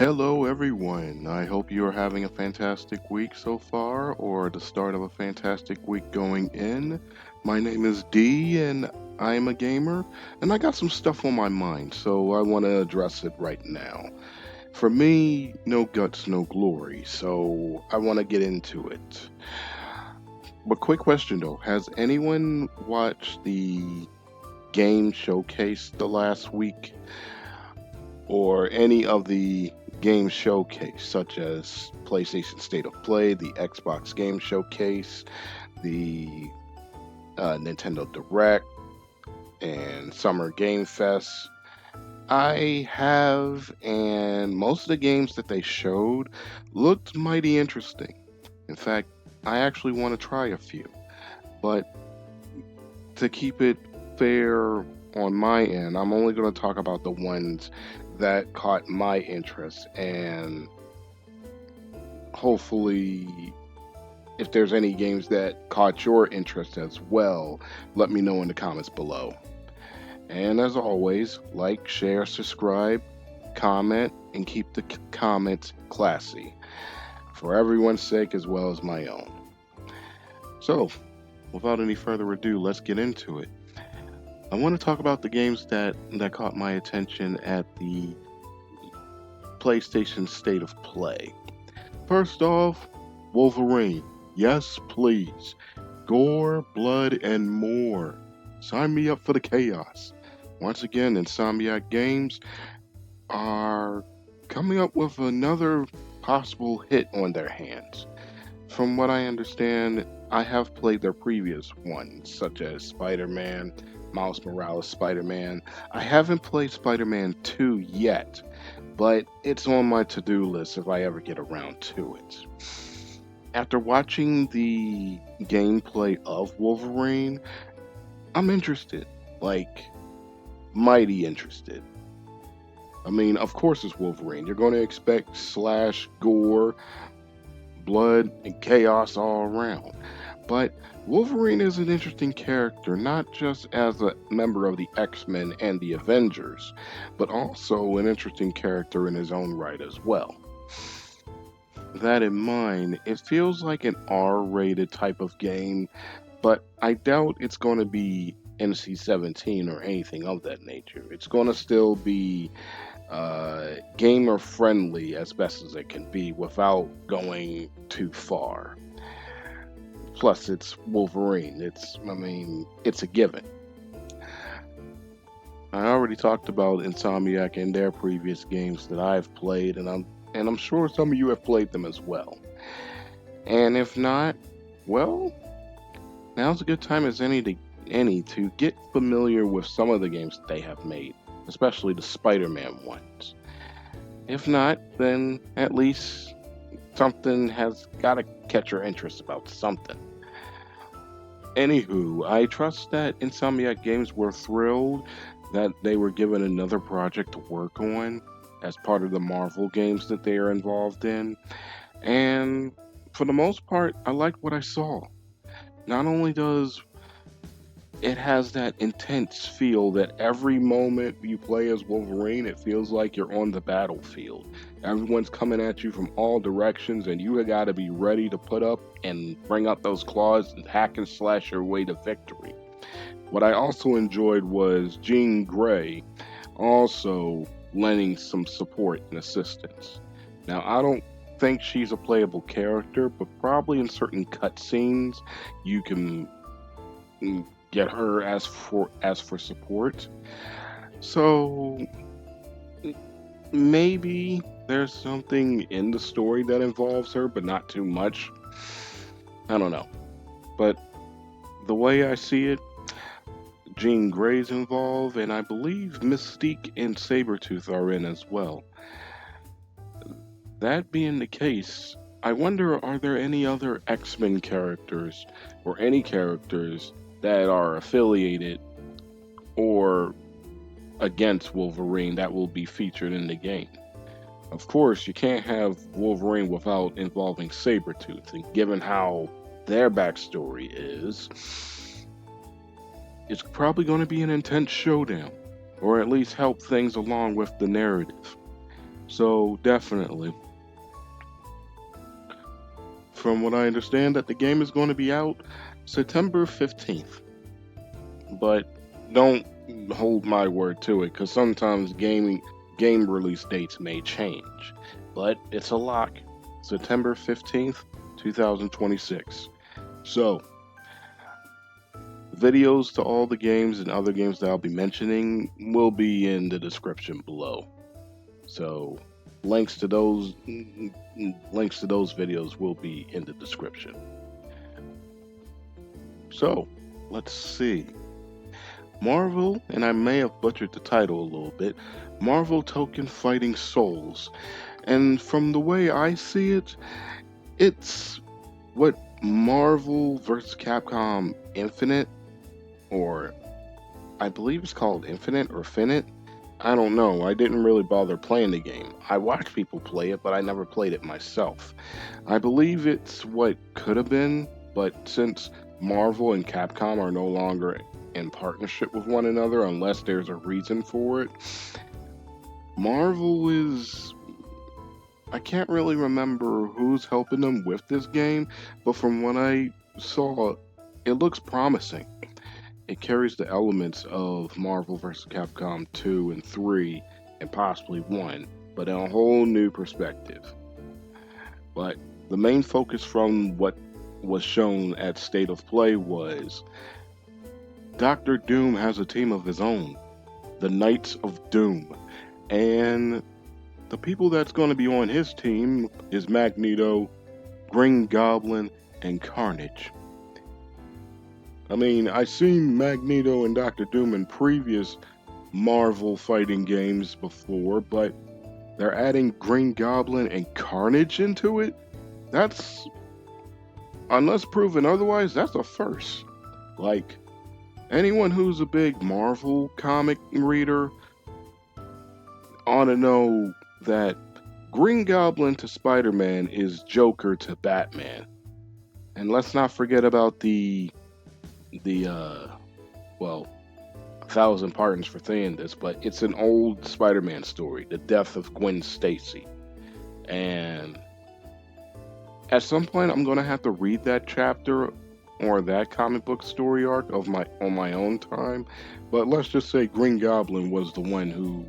Hello, everyone. I hope you are having a fantastic week so far, or the start of a fantastic week going in. My name is D, and I'm a gamer, and I got some stuff on my mind, so I want to address it right now. For me, no guts, no glory, so I want to get into it. But quick question though, has anyone watched the game showcase the last week? Or any of the game showcase, such as PlayStation State of Play, the Xbox Game Showcase, the Nintendo Direct, and Summer Game Fest. I have, and most of the games that they showed looked mighty interesting. In fact, I actually want to try a few. But to keep it fair on my end, I'm only going to talk about the ones that caught my interest, and hopefully if there's any games that caught your interest as well, let me know in the comments below. And as always, like, share, subscribe, comment, and keep the comments classy for everyone's sake as well as my own. So, without any further ado, let's get into it. I want to talk about the games that caught my attention at the PlayStation State of Play. First off, Wolverine. Yes, please. Gore, blood, and more. Sign me up for the chaos. Once again, Insomniac Games are coming up with another possible hit on their hands. From what I understand, I have played their previous ones, such as Spider Man, Miles Morales Spider Man. I haven't played Spider Man 2 yet, but it's on my to do list if I ever get around to it. After watching the gameplay of Wolverine, I'm interested. Like, mighty interested. I mean, of course, it's Wolverine. You're going to expect slash, gore, blood, and chaos all around. But Wolverine is an interesting character, not just as a member of the X-Men and the Avengers, but also an interesting character in his own right as well. That in mind, it feels like an R-rated type of game, but I doubt it's going to be NC-17 or anything of that nature. It's going to still be gamer friendly as best as it can be without going too far. Plus, it's Wolverine. It's a given. I already talked about Insomniac and their previous games that I've played, and I'm sure some of you have played them as well. And if not, well, now's a good time as any to get familiar with some of the games that they have made, especially the Spider-Man ones. If not, then at least something has got to catch your interest about something. Anywho, I trust that Insomniac Games were thrilled that they were given another project to work on as part of the Marvel games that they are involved in. And for the most part, I liked what I saw. Not only does it has that intense feel that every moment you play as Wolverine, it feels like you're on the battlefield. Everyone's coming at you from all directions, and you got to be ready to put up and bring up those claws and hack and slash your way to victory. What I also enjoyed was Jean Grey also lending some support and assistance. Now, I don't think she's a playable character, but probably in certain cutscenes, you can get her as for support. So maybe there's something in the story that involves her, but not too much. I don't know. But the way I see it, Jean Grey's involved, and I believe Mystique and Sabretooth are in as well. That being the case, I wonder, are there any other X-Men characters or any characters that are affiliated or against Wolverine that will be featured in the game? Of course, you can't have Wolverine without involving Sabretooth, and given how their backstory is, it's probably going to be an intense showdown, or at least help things along with the narrative. So definitely, from what I understand, that the game is going to be out September 15th. But don't hold my word to it, because sometimes game release dates may change. But it's a lock, September 15th, 2026. So videos to all the games and other games that I'll be mentioning will be in the description below. So links to those videos will be in the description. So let's see. Marvel, and I may have butchered the title a little bit, Marvel Token Fighting Souls. And from the way I see it, it's what Marvel vs. Capcom Infinite, or I believe it's called Infinite or Finite. I don't know. I didn't really bother playing the game. I watched people play it, but I never played it myself. I believe it's what could have been, but since Marvel and Capcom are no longer in partnership with one another unless there's a reason for it, Marvel is. I can't really remember who's helping them with this game, but from what I saw, it looks promising. It carries the elements of Marvel vs. Capcom 2 and 3 and possibly 1, but in a whole new perspective. But the main focus from what was shown at State of Play was Doctor Doom has a team of his own, the Knights of Doom, and the people that's going to be on his team is Magneto, Green Goblin, and Carnage. I mean, I've seen Magneto and Doctor Doom in previous Marvel fighting games before, but they're adding Green Goblin and Carnage into it? That's, unless proven otherwise, that's a first. Like, anyone who's a big Marvel comic reader ought to know that Green Goblin to Spider-Man is Joker to Batman. And let's not forget about well, 1,000 pardons for saying this, but it's an old Spider-Man story, the death of Gwen Stacy. And at some point I'm going to have to read that chapter or that comic book story arc on my own time. But let's just say Green Goblin was the one who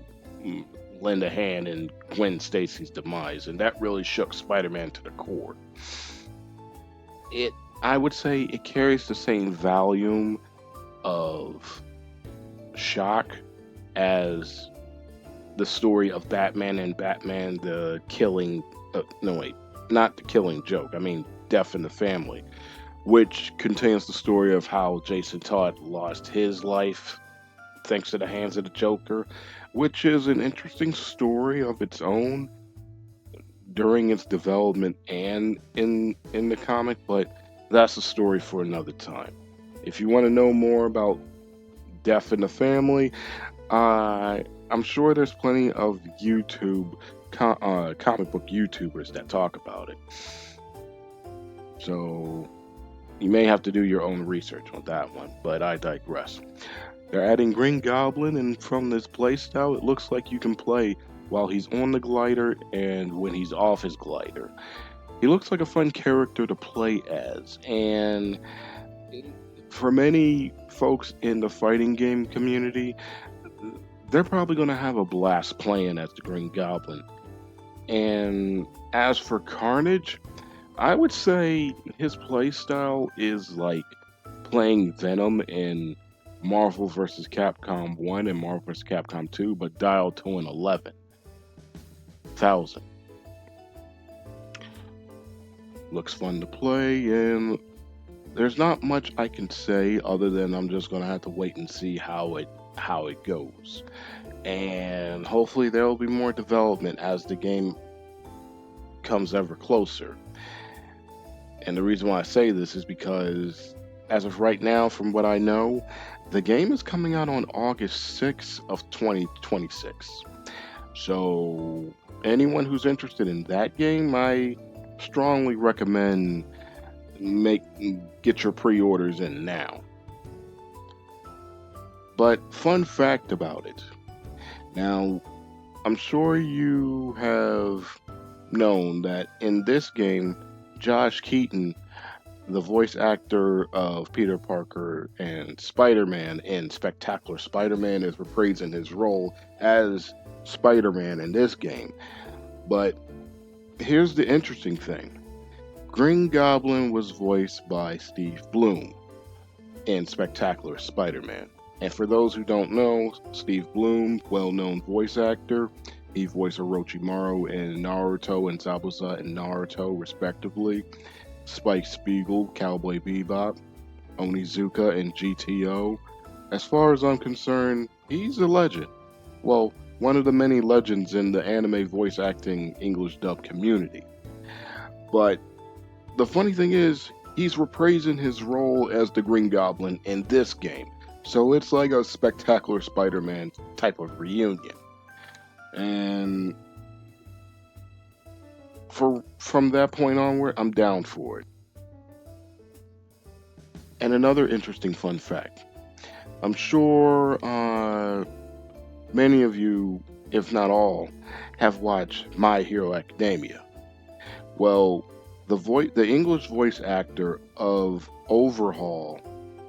lend a hand in Gwen Stacy's demise, and that really shook Spider-Man to the core. I would say it carries the same volume of shock as the story of Batman and Batman the killing no wait, not the killing joke. I mean Death in the Family, which contains the story of how Jason Todd lost his life thanks to the hands of the Joker, which is an interesting story of its own during its development and in the comic, but that's a story for another time. If you want to know more about Death in the Family, I'm sure there's plenty of comic book YouTubers that talk about it. So you may have to do your own research on that one, but I digress. They're adding Green Goblin, and from this playstyle, it looks like you can play while he's on the glider and when he's off his glider. He looks like a fun character to play as, and for many folks in the fighting game community, they're probably going to have a blast playing as the Green Goblin. And as for Carnage, I would say his playstyle is like playing Venom in Marvel vs. Capcom 1 and Marvel vs. Capcom 2, but dialed to an 11,000. Looks fun to play, and there's not much I can say other than I'm just gonna have to wait and see how it goes. And hopefully there will be more development as the game comes ever closer. And the reason why I say this is because as of right now, from what I know, the game is coming out on August 6th of 2026. So anyone who's interested in that game, I strongly recommend get your pre-orders in now. But fun fact about it. Now, I'm sure you have known that in this game, Josh Keaton, the voice actor of Peter Parker and Spider Man in Spectacular Spider Man, is reprising his role as Spider Man in this game. But here's the interesting thing: Green Goblin was voiced by Steve Bloom in Spectacular Spider Man. And for those who don't know, Steve Bloom, well known voice actor, he voiced Orochimaru in Naruto and Zabuza in Naruto, respectively. Spike Spiegel, Cowboy Bebop, Onizuka in GTO. As far as I'm concerned, he's a legend. Well, one of the many legends in the anime voice acting English dub community. But the funny thing is, he's reprising his role as the Green Goblin in this game. So it's like a Spectacular Spider Man type of reunion. And from that point onward, I'm down for it. And another interesting fun fact: I'm sure many of you, if not all, have watched My Hero Academia. Well, the English voice actor of Overhaul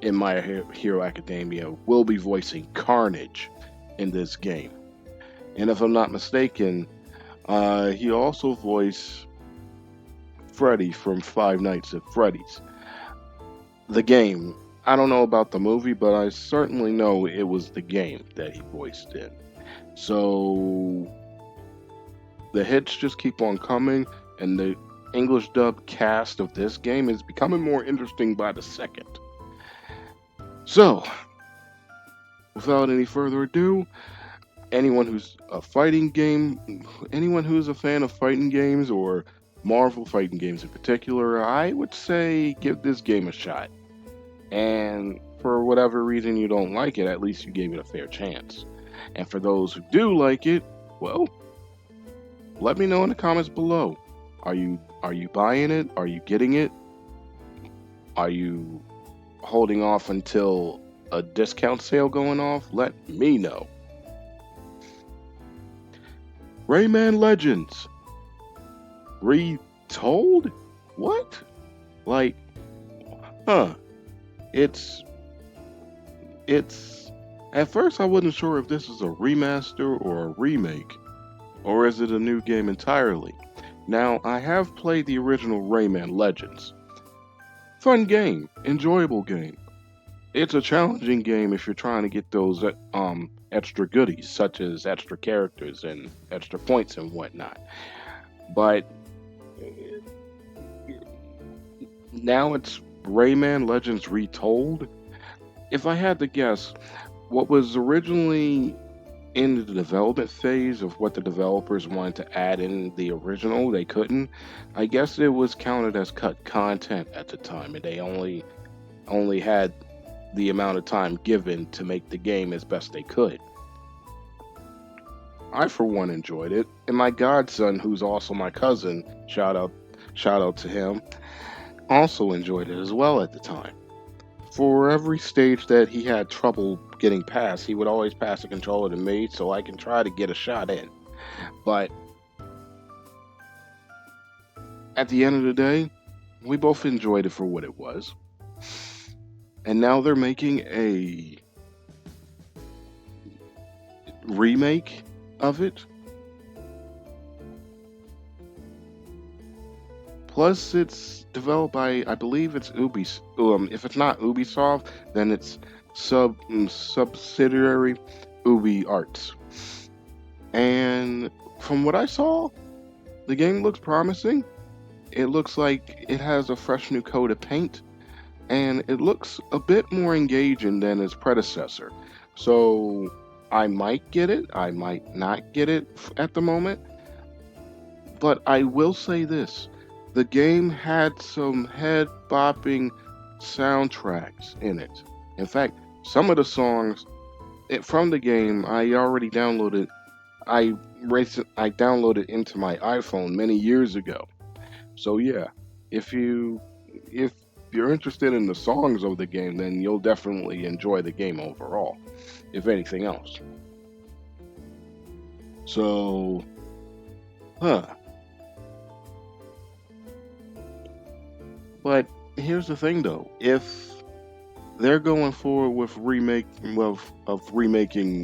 in My Hero Academia will be voicing Carnage in this game. And if I'm not mistaken, he also voiced Freddy from Five Nights at Freddy's. The game. I don't know about the movie, but I certainly know it was the game that he voiced in. So the hits just keep on coming, and the English dub cast of this game is becoming more interesting by the second. So, without any further ado, anyone who's anyone who's a fan of fighting games or Marvel fighting games in particular, I would say give this game a shot. And for whatever reason you don't like it, at least you gave it a fair chance. And for those who do like it, well, let me know in the comments below. Are you buying it? Are you getting it? Are you holding off until a discount sale going off? Let me know. Rayman Legends retold? What? Like, huh? It's at first I wasn't sure if this is a remaster or a remake, or is it a new game entirely. Now, I have played the original Rayman Legends. Fun game, enjoyable game. It's a challenging game if you're trying to get those extra goodies, such as extra characters and extra points and whatnot. But now it's Rayman Legends Retold. If I had to guess, what was originally in the development phase of what the developers wanted to add in the original, they couldn't. I guess it was counted as cut content at the time, and they only had the amount of time given to make the game as best they could. I for one enjoyed it, and my godson, who's also my cousin, shout out to him, also enjoyed it as well at the time. For every stage that he had trouble getting past, he would always pass the controller to me so I can try to get a shot in. But at the end of the day, we both enjoyed it for what it was. And now they're making a remake of it. Plus, it's developed by, I believe it's Ubisoft. If it's not Ubisoft, then it's subsidiary Ubi Arts. And from what I saw, the game looks promising. It looks like it has a fresh new coat of paint, and it looks a bit more engaging than its predecessor. So I might get it, I might not get it at the moment. But I will say this: the game had some head bopping soundtracks in it. In fact, some of the songs from the game I already downloaded. I downloaded into my iPhone many years ago. So yeah, if you're interested in the songs of the game, then you'll definitely enjoy the game overall, if anything else. So, huh. But here's the thing though. If they're going forward with remaking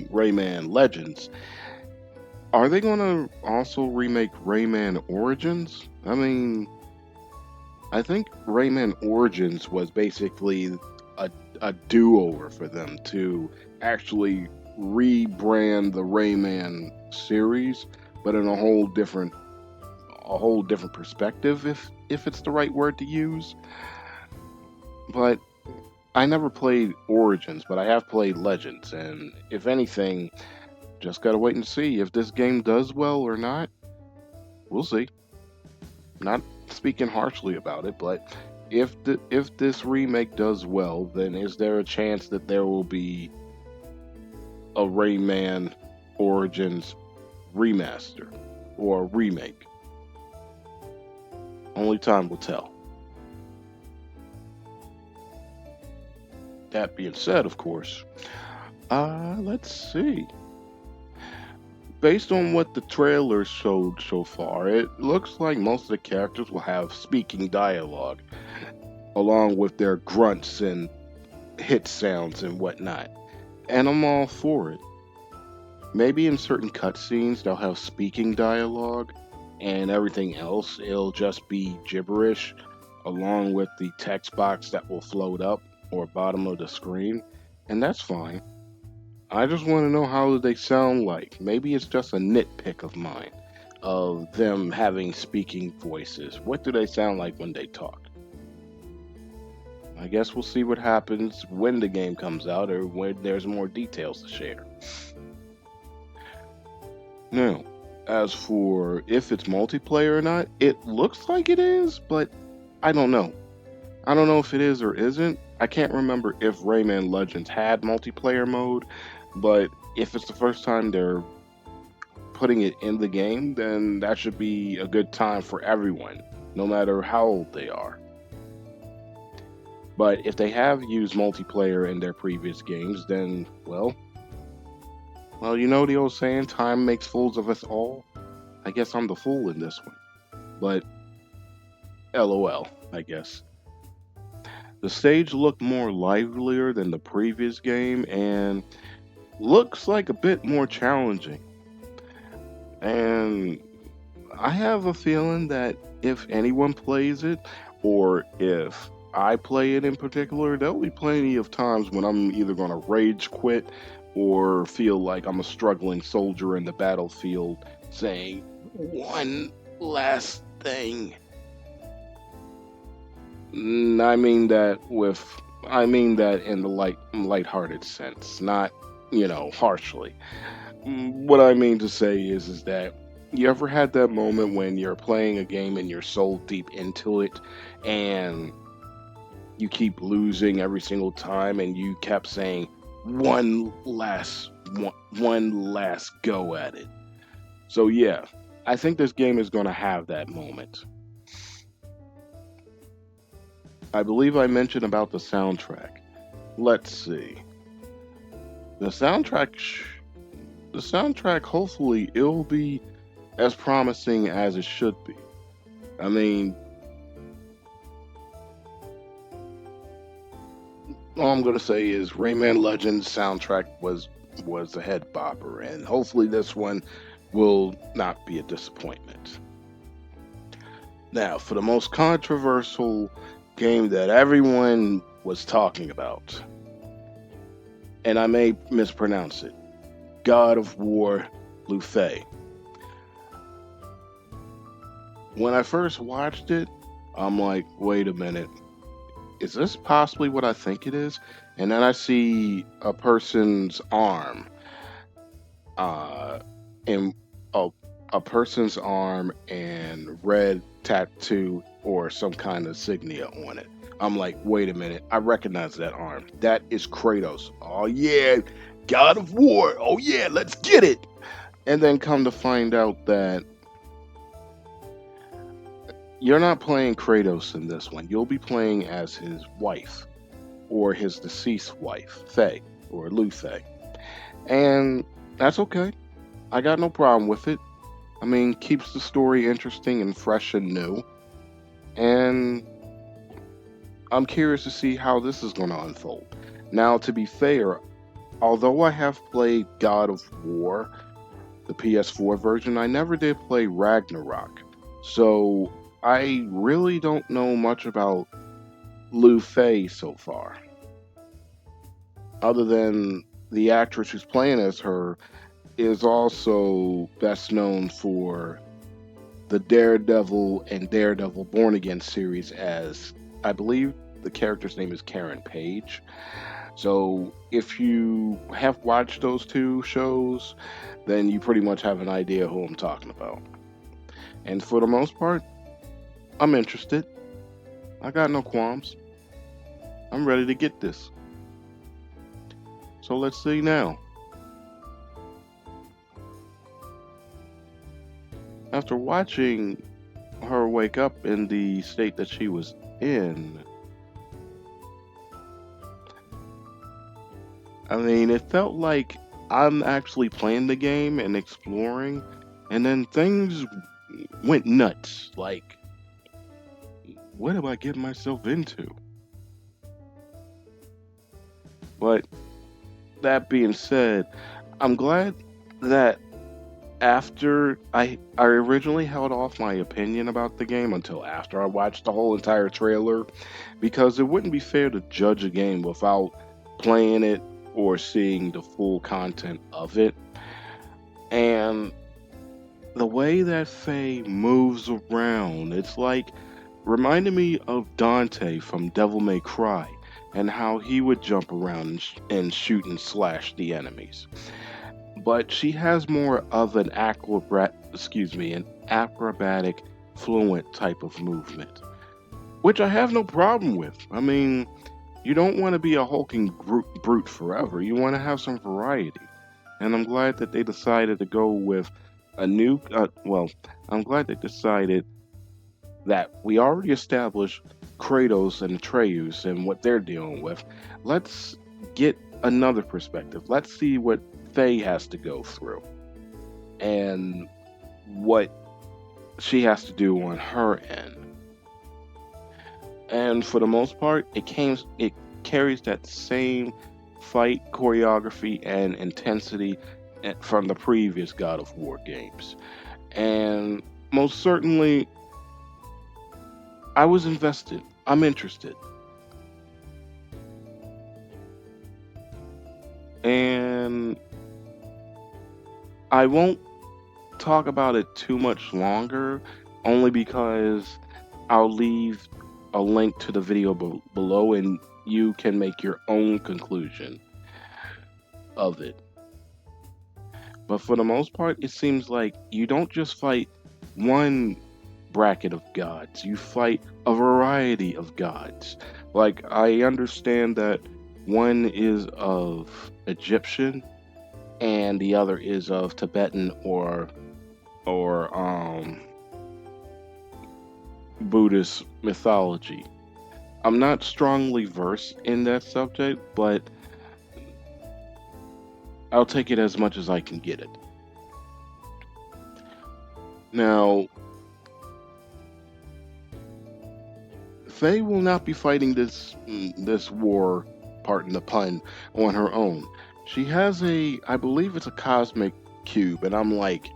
Rayman Legends, are they going to also remake Rayman Origins? I mean, I think Rayman Origins was basically a, a do-over for them to actually rebrand the Rayman series, but in a whole different perspective, if it's the right word to use. But I never played Origins, but I have played Legends, and if anything, just gotta wait and see if this game does well or not. We'll see. Not speaking harshly about it, but if this remake does well, then is there a chance that there will be a Rayman Origins remaster or remake? Only time will tell. That being said, of course, let's see. Based on what the trailer showed so far, it looks like most of the characters will have speaking dialogue, along with their grunts and hit sounds and whatnot. And I'm all for it. Maybe in certain cutscenes they'll have speaking dialogue, and everything else it'll just be gibberish, along with the text box that will float up or bottom of the screen, and that's fine. I just want to know how they sound like. Maybe it's just a nitpick of mine of them having speaking voices. What do they sound like when they talk? I guess we'll see what happens when the game comes out or when there's more details to share. Now, as for if it's multiplayer or not, it looks like it is, but I don't know. I don't know if it is or isn't. I can't remember if Rayman Legends had multiplayer mode, but if it's the first time they're putting it in the game, then that should be a good time for everyone, no matter how old they are. But if they have used multiplayer in their previous games, then, well, you know the old saying, time makes fools of us all? I guess I'm the fool in this one. But, LOL, I guess. The stage looked more livelier than the previous game and looks like a bit more challenging. And I have a feeling that if anyone plays it, or if I play it in particular, there'll be plenty of times when I'm either going to rage quit or feel like I'm a struggling soldier in the battlefield saying, one last thing. I mean that in the lighthearted sense, not, harshly. What I mean to say is that you ever had that moment when you're playing a game and you're so deep into it and you keep losing every single time and you kept saying one last go at it. So yeah, I think this game is going to have that moment. I believe I mentioned about the soundtrack. Let's see. The soundtrack the soundtrack hopefully it'll be as promising as it should be. I mean, all I'm gonna say is Rayman Legends soundtrack was a head bopper, and hopefully this one will not be a disappointment. Now, for the most controversial game that everyone was talking about, and I may mispronounce it, God of War Luffy. When I first watched it, I'm like, wait a minute, is this possibly what I think it is? And then I see a person's arm, in a person's arm and red tattoo or some kind of insignia on it. I'm like, wait a minute, I recognize that arm. That is Kratos. Oh yeah, God of War. Oh yeah, let's get it. And then come to find out that you're not playing Kratos in this one. You'll be playing as his wife or his deceased wife, Faye or Luthé. And that's okay. I got no problem with it. I mean, keeps the story interesting and fresh and new. And I'm curious to see how this is going to unfold. Now, to be fair, although I have played God of War, the PS4 version, I never did play Ragnarok. So I really don't know much about Lu Fei so far, other than the actress who's playing as her is also best known for the Daredevil and Daredevil Born Again series as, I believe the character's name is Karen Page. So if you have watched those two shows, then you pretty much have an idea who I'm talking about. And for the most part, I'm interested. I got no qualms. I'm ready to get this. So let's see now. After watching her wake up in the state that she was in, I mean, it felt like I'm actually playing the game and exploring, and then things went nuts. Like, what am I getting myself into? But that being said, I'm glad that after I originally held off my opinion about the game until after I watched the whole entire trailer, because it wouldn't be fair to judge a game without playing it or seeing the full content of it. And the way that Faye moves around, it's like reminded me of Dante from Devil May Cry and how he would jump around and shoot and slash the enemies. But she has more of an acrobatic, fluent type of movement, which I have no problem with. I mean, you don't want to be a hulking brute forever. You want to have some variety. And I'm glad that they decided to go with a new. I'm glad they decided that we already established Kratos and Atreus and what they're dealing with. Let's get another perspective. Let's see what Faye has to go through and what she has to do on her end. And for the most part, it carries that same fight choreography and intensity from the previous God of War games. And most certainly, I was invested. I'm interested. And I won't talk about it too much longer, only because I'll leave a link to the video below and you can make your own conclusion of it. But for the most part, it seems like you don't just fight one bracket of gods, you fight a variety of gods. Like, I understand that one is of Egyptian and the other is of Tibetan or Buddhist mythology. I'm not strongly versed in that subject, but I'll take it as much as I can get it. Now, Faye will not be fighting this war, pardon the pun, on her own. She has I believe it's a cosmic cube, and I'm like,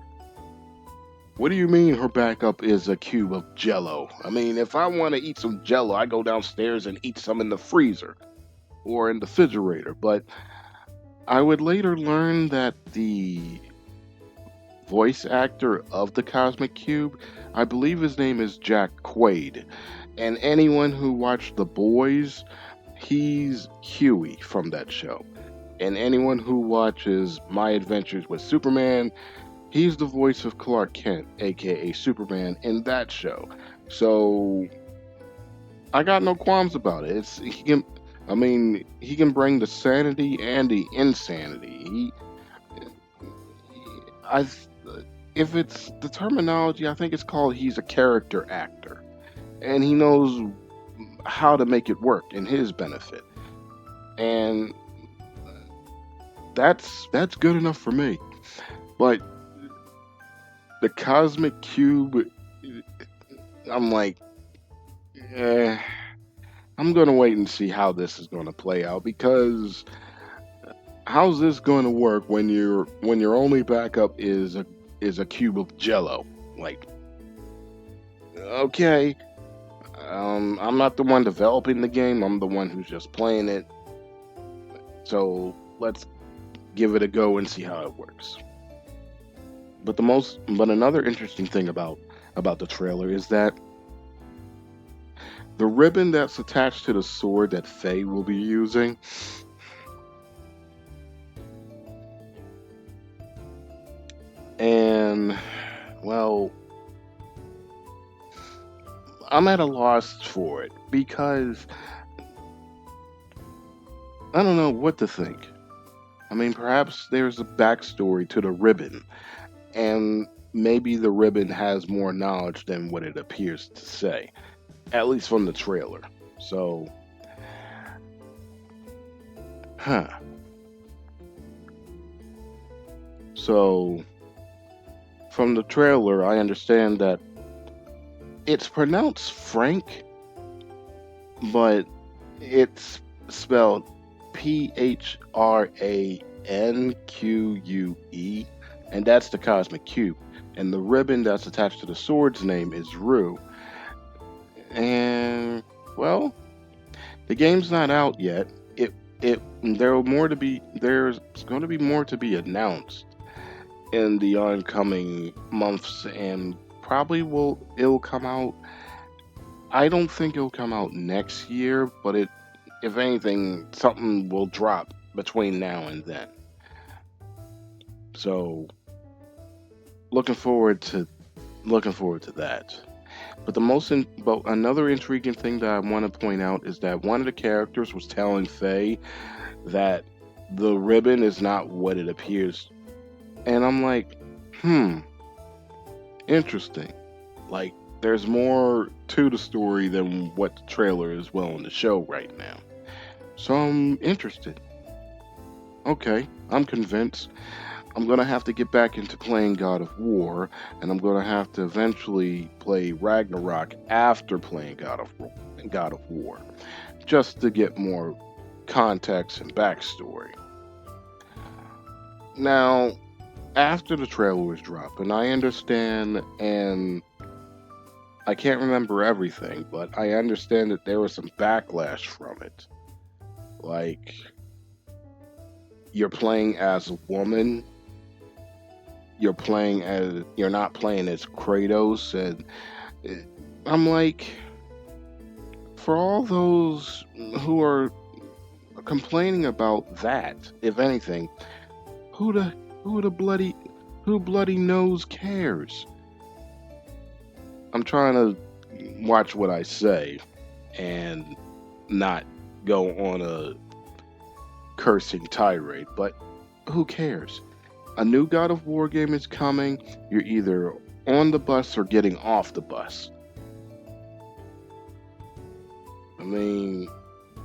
what do you mean her backup is a cube of Jello? I mean, if I want to eat some Jello, I go downstairs and eat some in the freezer or in the refrigerator. But I would later learn that the voice actor of the Cosmic Cube, I believe his name is Jack Quaid. And anyone who watched The Boys, he's Huey from that show. And anyone who watches My Adventures with Superman, he's the voice of Clark Kent, aka Superman, in that show. So I got no qualms about it. He can bring the sanity and the insanity. I, if it's the terminology, I think it's called he's a character actor, and he knows how to make it work in his benefit, and that's good enough for me. But the Cosmic Cube, I'm like, eh, I'm gonna wait and see how this is gonna play out because how's this gonna work when your only backup is a cube of Jello? Like, okay, I'm not the one developing the game. I'm the one who's just playing it. So let's give it a go and see how it works. But another interesting thing about the trailer is that the ribbon that's attached to the sword that Faye will be using, and well, I'm at a loss for it because I don't know what to think. I mean, perhaps there's a backstory to the ribbon, and maybe the ribbon has more knowledge than what it appears to say, at least from the trailer. So, huh. So, from the trailer, I understand that it's pronounced Frank, but it's spelled Phranque, and that's the Cosmic Cube. And the ribbon that's attached to the sword's name is Rue. And well, the game's not out yet. There's going to be more to be announced in the oncoming months, and probably it'll come out. I don't think it'll come out next year, but if anything, something will drop between now and then. So looking forward to that. But another intriguing thing that I want to point out is that one of the characters was telling Faye that the ribbon is not what it appears, and I'm like, interesting. Like, there's more to the story than what the trailer is willing to show right now. So I'm interested. Okay, I'm convinced. I'm gonna have to get back into playing God of War, and I'm gonna have to eventually play Ragnarok after playing God of War, just to get more context and backstory. Now, after the trailer was dropped, and I understand, and I can't remember everything, but I understand that there was some backlash from it. Like, you're playing as a woman, you're not playing as Kratos, and I'm like, for all those who are complaining about that, if anything, who bloody knows cares? I'm trying to watch what I say and not go on a cursing tirade, but who cares? A new God of War game is coming. You're either on the bus or getting off the bus. I mean,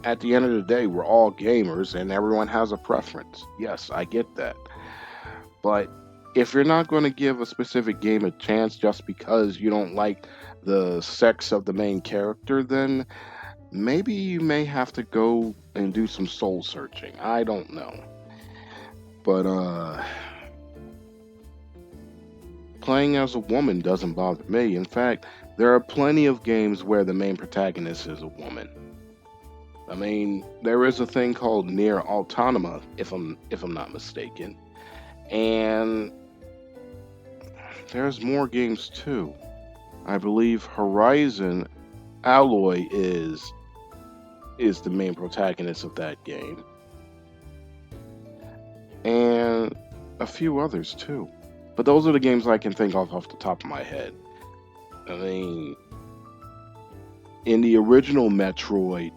at the end of the day, we're all gamers and everyone has a preference. Yes, I get that. But if you're not going to give a specific game a chance just because you don't like the sex of the main character, then maybe you may have to go and do some soul searching. I don't know. But playing as a woman doesn't bother me. In fact, there are plenty of games where the main protagonist is a woman. I mean, there is a thing called Near Automata, if I'm not mistaken, and there's more games too. I believe Horizon Alloy is the main protagonist of that game, and a few others too. But those are the games I can think of off the top of my head. I mean, in the original Metroid,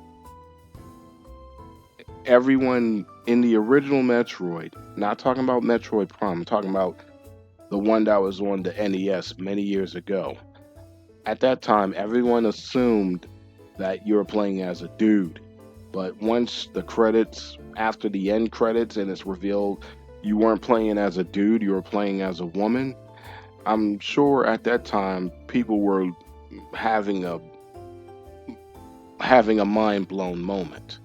everyone in the original Metroid, not talking about Metroid Prime, I'm talking about the one that was on the NES many years ago. At that time, everyone assumed that you were playing as a dude. But once after the end credits, and it's revealed you weren't playing as a dude, you were playing as a woman, I'm sure at that time people were having a having a mind blown moment.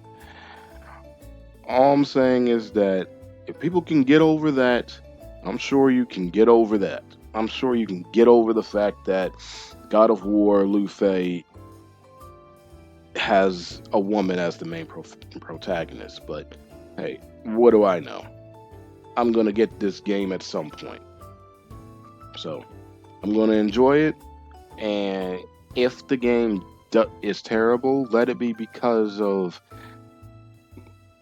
All I'm saying is that if people can get over that, I'm sure you can get over that. I'm sure you can get over the fact that God of War Luffy has a woman as the main protagonist. But hey, what do I know? I'm gonna get this game at some point, so I'm gonna enjoy it. And if the game is terrible, let it be because of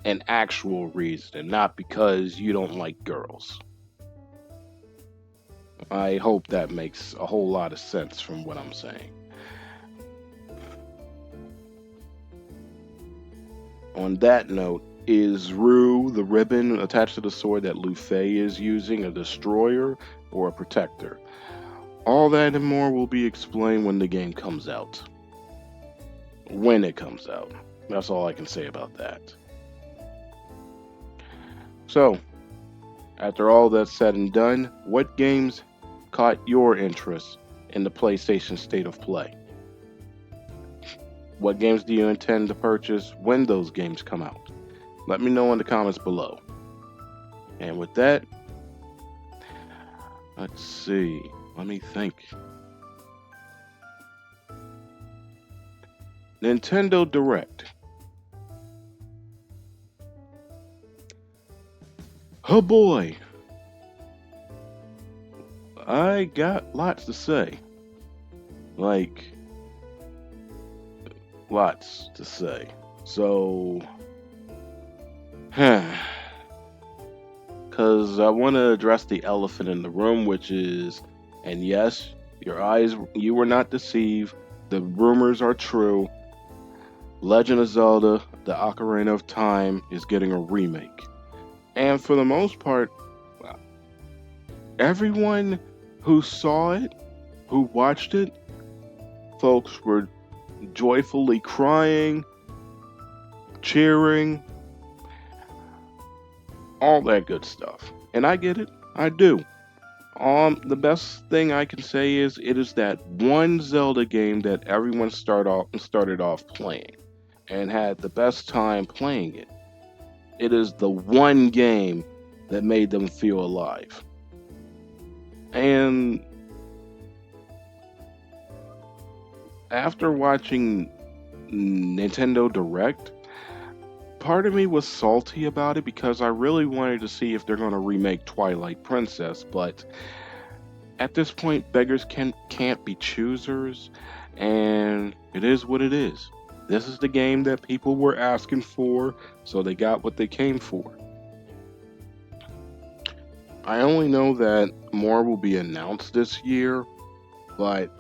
an actual reason and not because you don't like girls. I hope that makes a whole lot of sense from what I'm saying. On that note, is Rue the ribbon attached to the sword that Luffy is using a destroyer or a protector? All that and more will be explained when the game comes out. When it comes out. That's all I can say about that. So, after all that's said and done, what games caught your interest in the PlayStation State of Play? What games do you intend to purchase when those games come out? Let me know in the comments below. And with that, let's see. Let me think. Nintendo Direct. Oh boy. I got lots to say. Like, lots to say. So, because I want to address the elephant in the room, which is, and yes, you were not deceived. The rumors are true. Legend of Zelda: The Ocarina of Time is getting a remake. And for the most part, everyone who saw it, who watched it, folks were joyfully crying, cheering, all that good stuff. And I get it. I do. The best thing I can say is it is that one Zelda game that everyone started off playing and had the best time playing it. It is the one game that made them feel alive. And after watching Nintendo Direct, part of me was salty about it because I really wanted to see if they're going to remake Twilight Princess, but at this point, beggars can't be choosers, and it is what it is. This is the game that people were asking for, so they got what they came for. I only know that more will be announced this year, but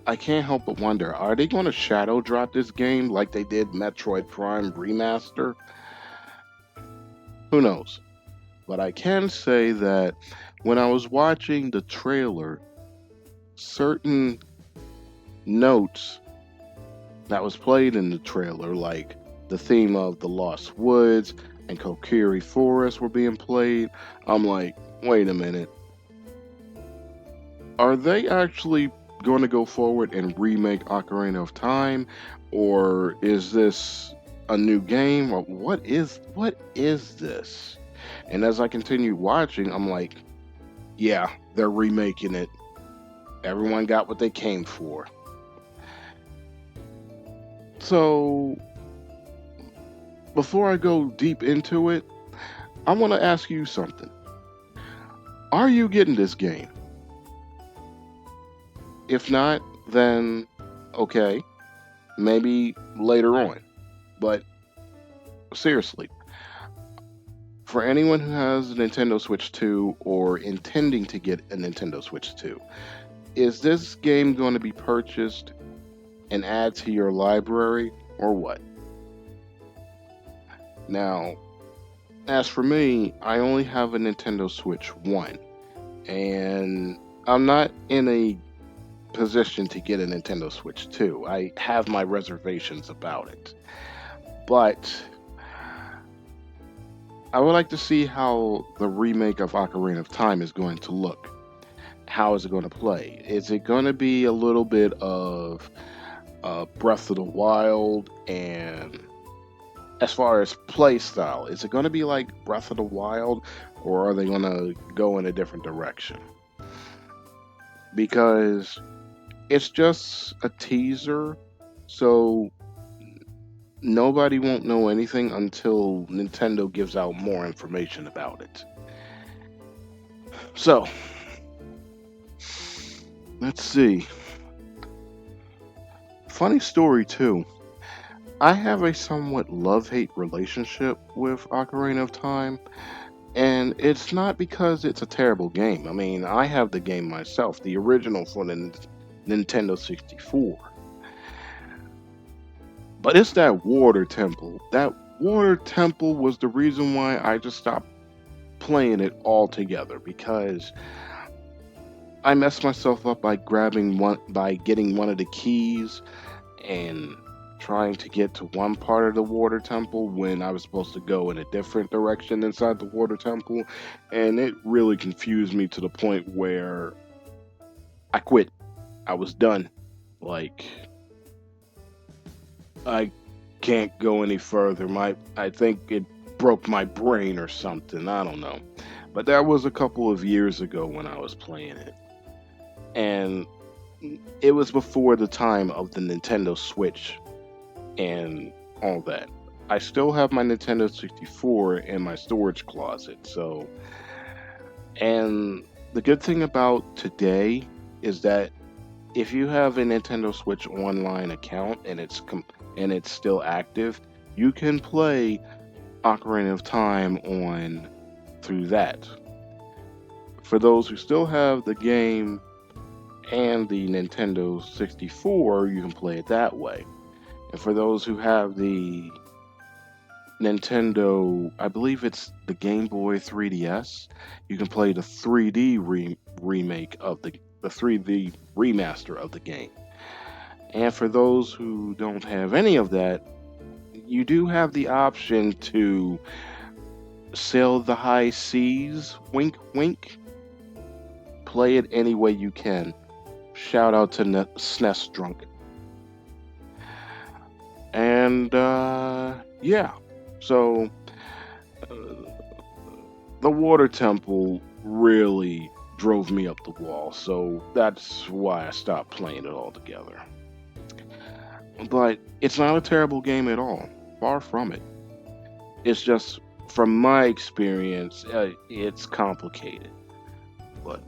I can't help but wonder, are they going to shadow drop this game like they did Metroid Prime Remaster? Who knows? But I can say that when I was watching the trailer, certain notes that was played in the trailer, like the theme of the Lost Woods and Kokiri Forest were being played, I'm like, wait a minute. Are they actually going to go forward and remake Ocarina of Time, or is this a new game? Or what is this? And as I continue watching, I'm like, yeah, they're remaking it. Everyone got what they came for. So, before I go deep into it, I want to ask you something. Are you getting this game? If not, then okay, maybe later on. But seriously, for anyone who has a Nintendo Switch 2 or intending to get a Nintendo Switch 2, is this game going to be purchased and add to your library or what? Now, as for me, I only have a Nintendo Switch 1, and I'm not in a position to get a Nintendo Switch 2. I have my reservations about it. But I would like to see how the remake of Ocarina of Time is going to look. how is it going to play? Is it going to be a little bit of Breath of the Wild? And as far as play style, is it going to be like Breath of the Wild, or are they going to go in a different direction? Because it's just a teaser, so nobody won't know anything until Nintendo gives out more information about it. So, let's see. Funny story, too. I have a somewhat love hate relationship with Ocarina of Time, and it's not because it's a terrible game. I mean, I have the game myself, the original for the Nintendo 64. But it's that water temple. That water temple was the reason why I just stopped playing it altogether, because I messed myself up by getting one of the keys and trying to get to one part of the water temple when I was supposed to go in a different direction inside the water temple, and it really confused me to the point where I quit. I was done. Like, I can't go any further. I think it broke my brain or something. I don't know. But that was a couple of years ago when I was playing it. And it was before the time of the Nintendo Switch and all that. I still have my Nintendo 64 in my storage closet. So, and the good thing about today is that if you have a Nintendo Switch online account and it's still active, you can play Ocarina of Time on through that. For those who still have the game and the Nintendo 64, you can play it that way. And for those who have the Nintendo, I believe it's the Game Boy 3DS, you can play the 3D remake of the 3D remaster of the game. And for those who don't have any of that, you do have the option to sail the high seas, wink wink, play it any way you can. Shout out to SNES Drunk. And yeah, so uh, the water temple really drove me up the wall, so that's why I stopped playing it altogether. But it's not a terrible game at all, far from it. It's just, from my experience, it's complicated. But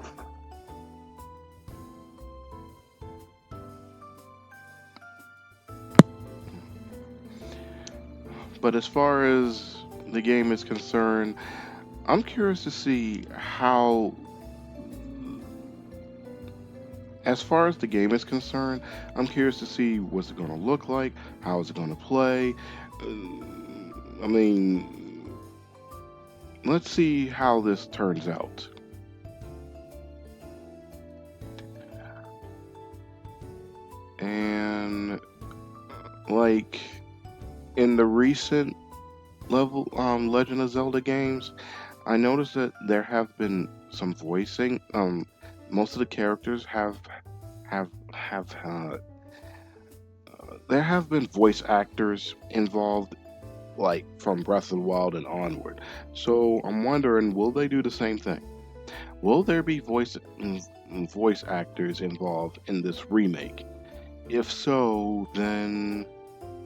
as far as the game is concerned, I'm curious to see how, as far as the game is concerned, I'm curious to see what's it going to look like, how is it going to play. I mean, let's see how this turns out. And like in the recent Legend of Zelda games, I noticed that there have been some voicing. Most of the characters have there have been voice actors involved, like from Breath of the Wild and onward. So I'm wondering, will they do the same thing? Will there be voice actors involved in this remake? If so, then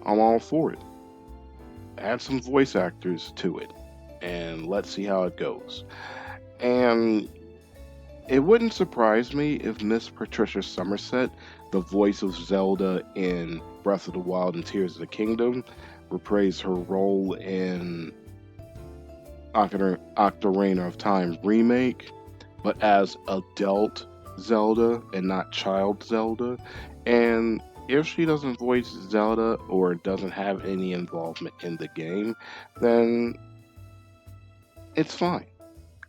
I'm all for it. Add some voice actors to it, and let's see how it goes. And it wouldn't surprise me if Miss Patricia Somerset, the voice of Zelda in Breath of the Wild and Tears of the Kingdom, reprised her role in Ocarina of Time remake, but as adult Zelda and not child Zelda. And if she doesn't voice Zelda or doesn't have any involvement in the game, then it's fine.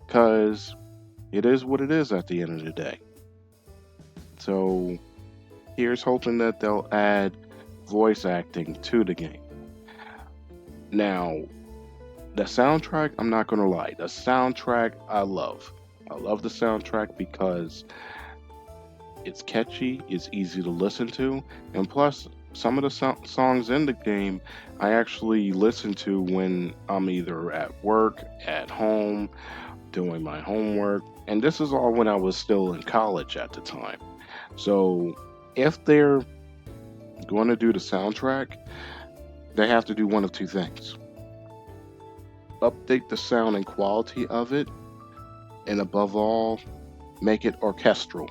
Because it is what it is at the end of the day. So here's hoping that they'll add voice acting to the game. Now, the soundtrack, I'm not going to lie, the soundtrack I love. I love the soundtrack because It's catchy, it's easy to listen to, and plus, some of the songs in the game I actually listen to when I'm either at work, at home, doing my homework, and this is all when I was still in college at the time. So, if they're going to do the soundtrack, they have to do one of two things: update the sound and quality of it, and above all, make it orchestral.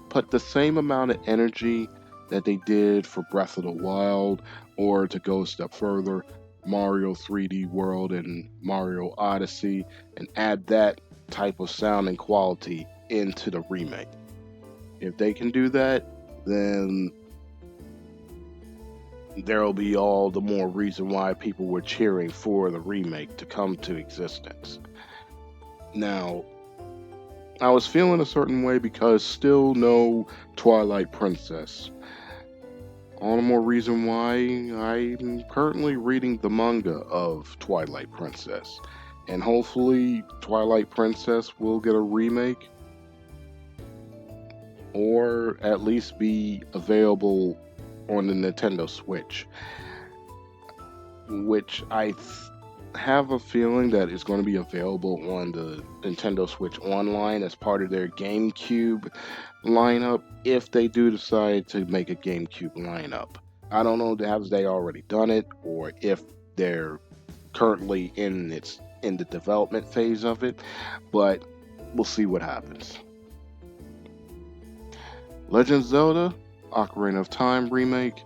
Put the same amount of energy that they did for Breath of the Wild, or to go a step further, Mario 3D World and Mario Odyssey, and add that type of sound and quality into the remake. If they can do that, then there'll be all the more reason why people were cheering for the remake to come to existence. Now, I was feeling a certain way because still no Twilight Princess. All the more reason why I'm currently reading the manga of Twilight Princess. And hopefully, Twilight Princess will get a remake or at least be available on the Nintendo Switch, which have a feeling that it's going to be available on the Nintendo Switch Online as part of their GameCube lineup if they do decide to make a GameCube lineup. I don't know have they already done it or if they're currently in the development phase of it, but we'll see what happens. Legend of Zelda Ocarina of Time remake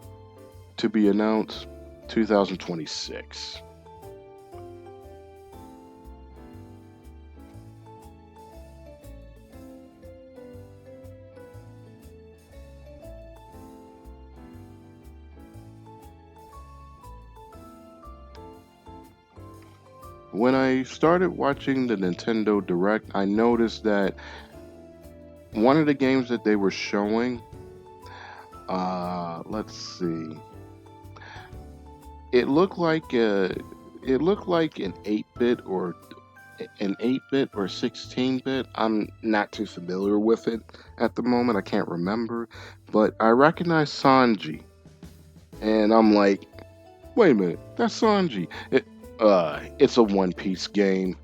to be announced 2026. When I started watching the Nintendo Direct, I noticed that one of the games that they were showing, let's see, it looked like an 8-bit or 16-bit. I'm not too familiar with it at the moment. I can't remember, but I recognize Sanji, and I'm like, wait a minute, that's Sanji. It's a One Piece game,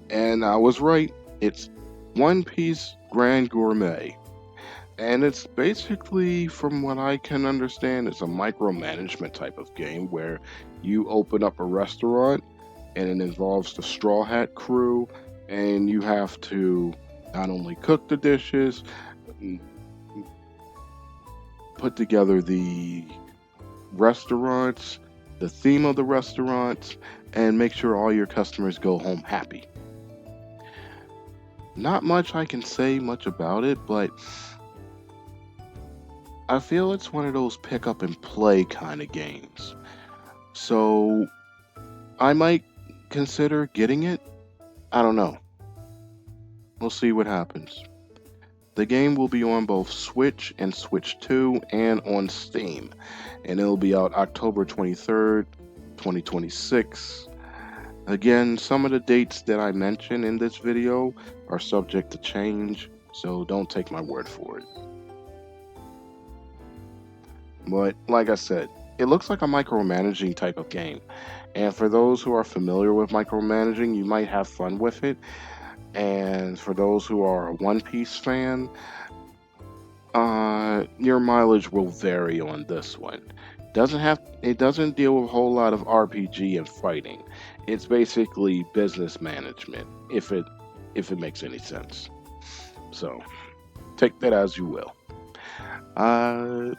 and I was right. It's One Piece Grand Gourmet. And it's basically, from what I can understand, it's a micromanagement type of game where you open up a restaurant and it involves the Straw Hat crew, and you have to not only cook the dishes, mm, put together the restaurants, the theme of the restaurants, and make sure all your customers go home happy. Not much I can say much about it, but I feel it's one of those pick up and play kind of games. So I might consider getting it. I don't know. We'll see what happens. The game will be on both Switch and Switch 2 and on Steam, and it'll be out October 23rd, 2026. Again, some of the dates that I mention in this video are subject to change, so don't take my word for it. But like I said, it looks like a micromanaging type of game. And for those who are familiar with micromanaging, you might have fun with it. And for those who are a One Piece fan, your mileage will vary on this one. It doesn't deal with a whole lot of RPG and fighting. It's basically business management, if it makes any sense. So take that as you will. Uh,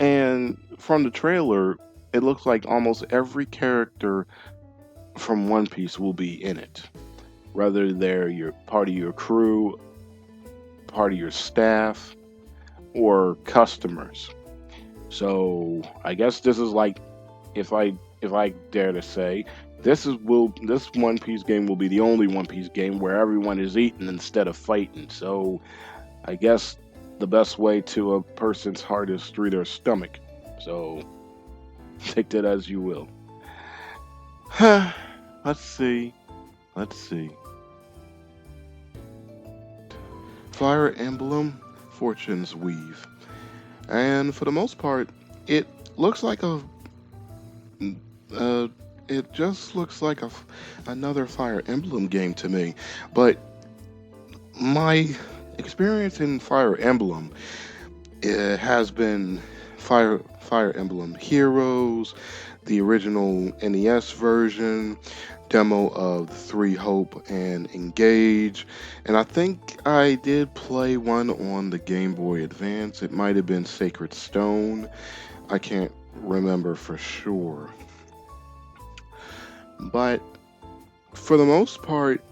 and from the trailer, it looks like almost every character from One Piece will be in it. Whether they're your part of your crew, part of your staff, or customers. So I guess this is like, if I dare to say, this One Piece game will be the only One Piece game where everyone is eating instead of fighting. So I guess the best way to a person's heart is through their stomach. So take that as you will. Let's see. Let's see. Fire Emblem Fortune's Weave. And for the most part, it looks like a uh, it just looks like another Fire Emblem game to me. But my experience in Fire Emblem, it has been Fire Emblem Heroes, the original NES version, demo of the Three Hope and Engage, and I think I did play one on the Game Boy Advance. It might have been Sacred Stone. I can't remember for sure. But for the most part,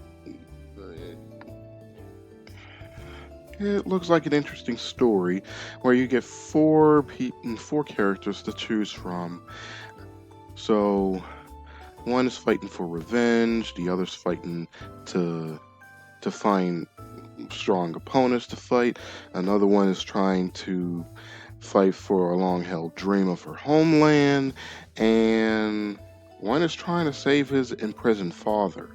it looks like an interesting story where you get four characters to choose from. So one is fighting for revenge, the other's fighting to find strong opponents to fight. Another one is trying to fight for a long held dream of her homeland, and one is trying to save his imprisoned father.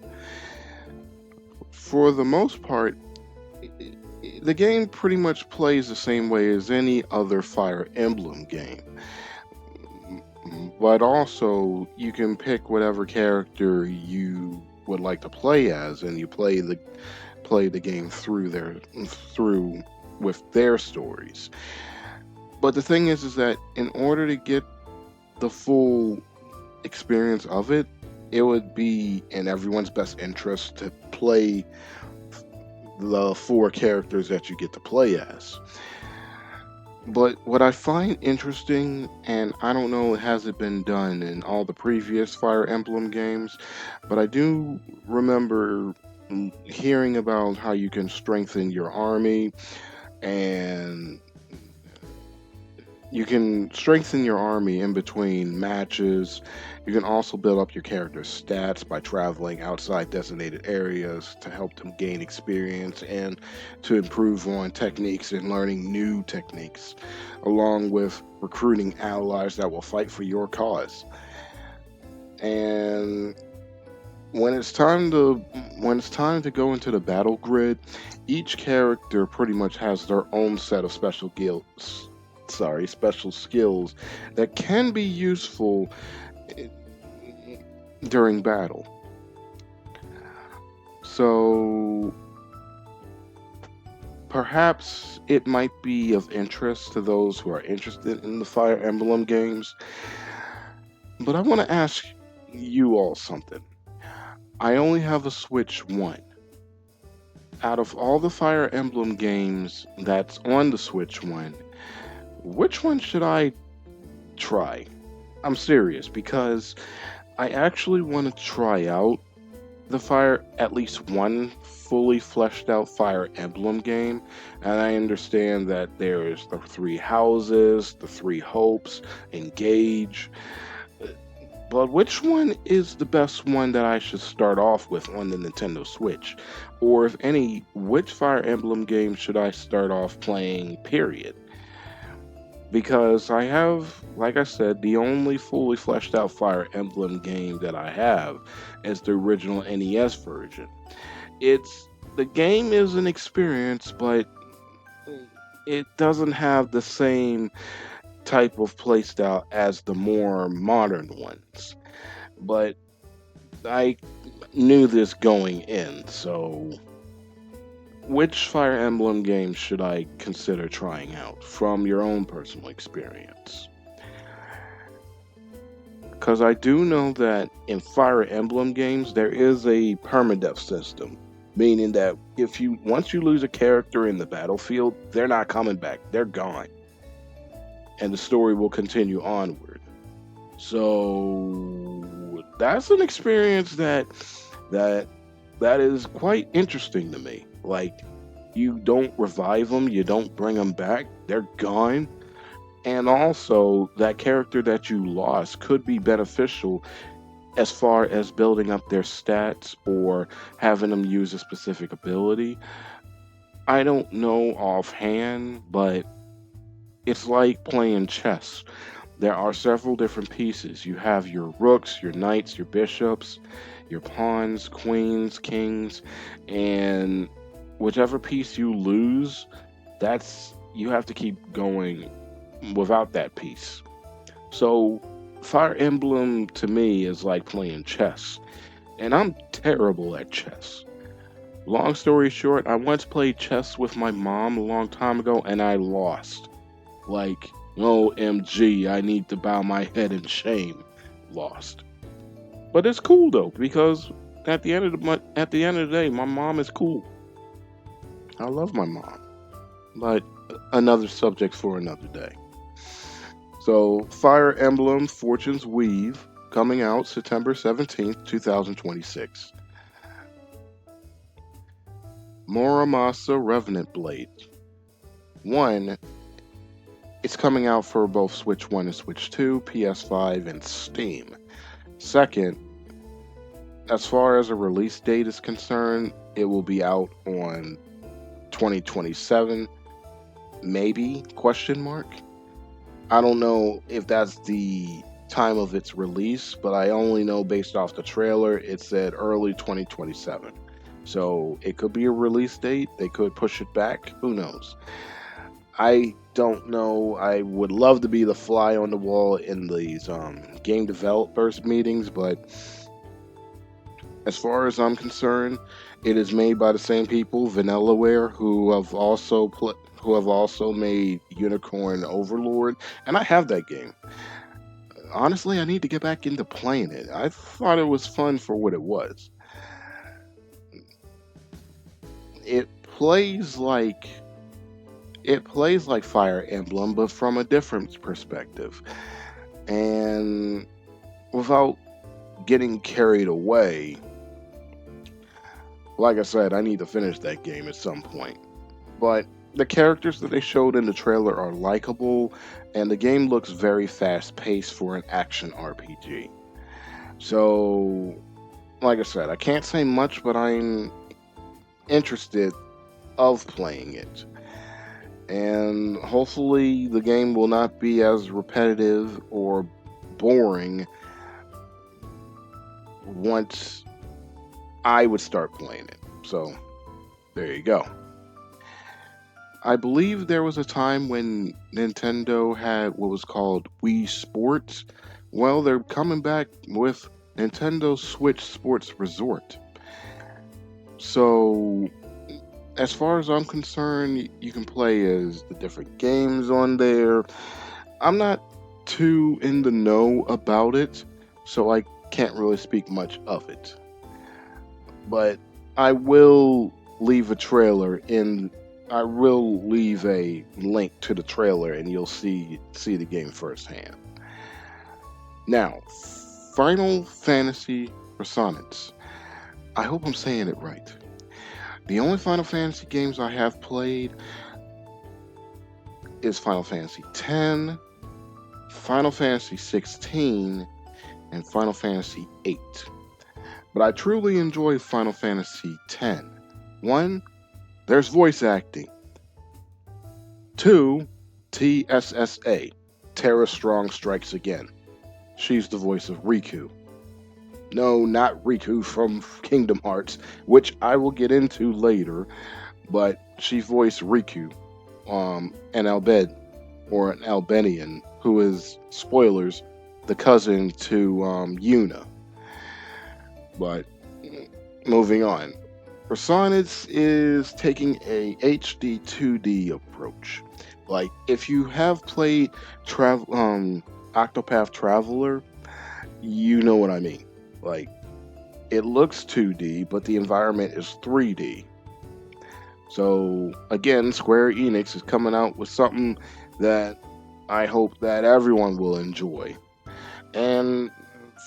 For the most part, the game pretty much plays the same way as any other Fire Emblem game. But also, you can pick whatever character you would like to play as, and you play the game through with their stories. But the thing is that in order to get the full experience of it, it would be in everyone's best interest to play the four characters that you get to play as. But what I find interesting, and I don't know, has it been done in all the previous Fire Emblem games, but I do remember hearing about how you can strengthen your army, and you can strengthen your army in between matches. You can also build up your character's stats by traveling outside designated areas to help them gain experience and to improve on techniques and learning new techniques, along with recruiting allies that will fight for your cause. And when it's time to go into the battle grid, each character pretty much has their own set of special skills that can be useful eh, during battle. So perhaps it might be of interest to those who are interested in the Fire Emblem games. But I want to ask you all something. I only have a Switch 1. Out of all the Fire Emblem games that's on the Switch 1, which one should I try? I'm serious because I actually want to try out at least one fully fleshed out Fire Emblem game. And I understand that there's the three houses, the three hopes, Engage. But which one is the best one that I should start off with on the Nintendo Switch? Or if any, which Fire Emblem game should I start off playing, period? Because I have, like I said, the only fully fleshed out Fire Emblem game that I have is the original NES version. The game is an experience, but it doesn't have the same type of playstyle as the more modern ones. But I knew this going in, so which Fire Emblem game should I consider trying out from your own personal experience? Because I do know that in Fire Emblem games there is a permadeath system, meaning that if you once you lose a character in the battlefield, they're not coming back. They're gone. And the story will continue onward. So that's an experience that that is quite interesting to me. Like, you don't revive them, you don't bring them back, they're gone. And also, that character that you lost could be beneficial as far as building up their stats or having them use a specific ability. I don't know offhand, but it's like playing chess. There are several different pieces. You have your rooks, your knights, your bishops, your pawns, queens, kings, and whichever piece you lose, that's you have to keep going without that piece. So Fire Emblem to me is like playing chess, and I'm terrible at chess. Long story short, I once played chess with my mom a long time ago and I lost. Like, OMG, I need to bow my head in shame. Lost. But it's cool though, because at the end of the day, my mom is cool. I love my mom. But another subject for another day. So, Fire Emblem Fortune's Weave coming out September 17th, 2026. Muramasa Revenant Blade. One, it's coming out for both Switch 1 and Switch 2, PS5, and Steam. Second, as far as a release date is concerned, it will be out on 2027, maybe, question mark. I don't know if that's the time of its release, but I only know based off the trailer, it said early 2027. So it could be a release date, they could push it back, who knows. I don't know. I would love to be the fly on the wall in these game developers meetings, but as far as I'm concerned, it is made by the same people, Vanillaware, who have also made Unicorn Overlord, and I have that game. Honestly, I need to get back into playing it. I thought it was fun for what it was. It plays like it plays like Fire Emblem, but from a different perspective. And without getting carried away, like I said, I need to finish that game at some point. But the characters that they showed in the trailer are likable, and the game looks very fast paced for an action RPG. So, like I said, I can't say much, but I'm interested of playing it. And hopefully the game will not be as repetitive or boring once I would start playing it. So, there you go. I believe there was a time when Nintendo had what was called Wii Sports. Well, they're coming back with Nintendo Switch Sports Resort. So, as far as I'm concerned, you can play as the different games on there. I'm not too in the know about it, so I can't really speak much of it. But I will leave a trailer in I will leave a link to the trailer and you'll see the game firsthand. Now, Final Fantasy Resonance. I hope I'm saying it right. The only Final Fantasy games I have played is Final Fantasy X, Final Fantasy 16, and Final Fantasy 8. But I truly enjoy Final Fantasy X. One, there's voice acting. Two, TSSA, Tara Strong Strikes Again. She's the voice of Riku. No, not Riku from Kingdom Hearts, which I will get into later, but she voiced Riku, an Albed, or an Albanian, who is, spoilers, the cousin to Yuna. But moving on. Resonance is taking a HD 2D approach. Like if you have played Octopath Traveler, you know what I mean. Like it looks 2D, but the environment is 3D. So again, Square Enix is coming out with something that I hope that everyone will enjoy. And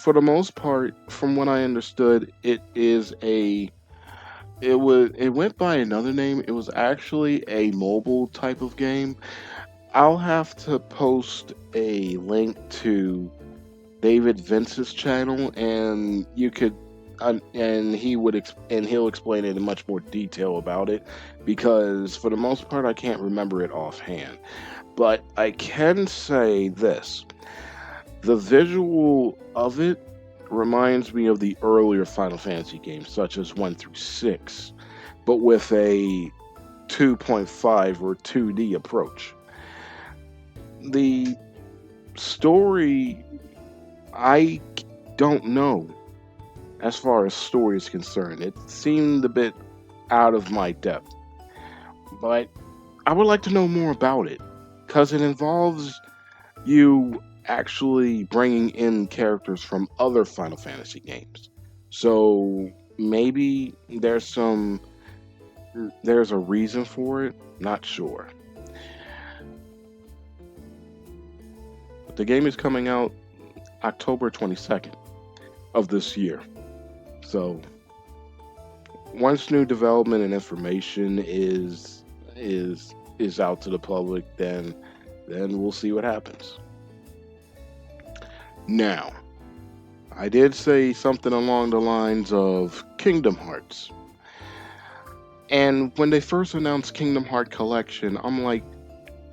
for the most part, from what I understood, it went by another name. It was actually a mobile type of game. I'll have to post a link to David Vince's channel, and you could, and he'll explain it in much more detail about it. Because for the most part, I can't remember it offhand. But I can say this: the visual of it reminds me of the earlier Final Fantasy games, such as 1 through 6. but with a 2.5 or 2D approach. The story, I don't know as far as story is concerned. It seemed a bit out of my depth, but I would like to know more about it because it involves you actually bringing in characters from other Final Fantasy games. So maybe there's a reason for it. Not sure. But the game is coming out October 22nd of this year. So once new development and information is out to the public, then we'll see what happens. Now, I did say something along the lines of Kingdom Hearts. And when they first announced Kingdom Heart Collection, I'm like,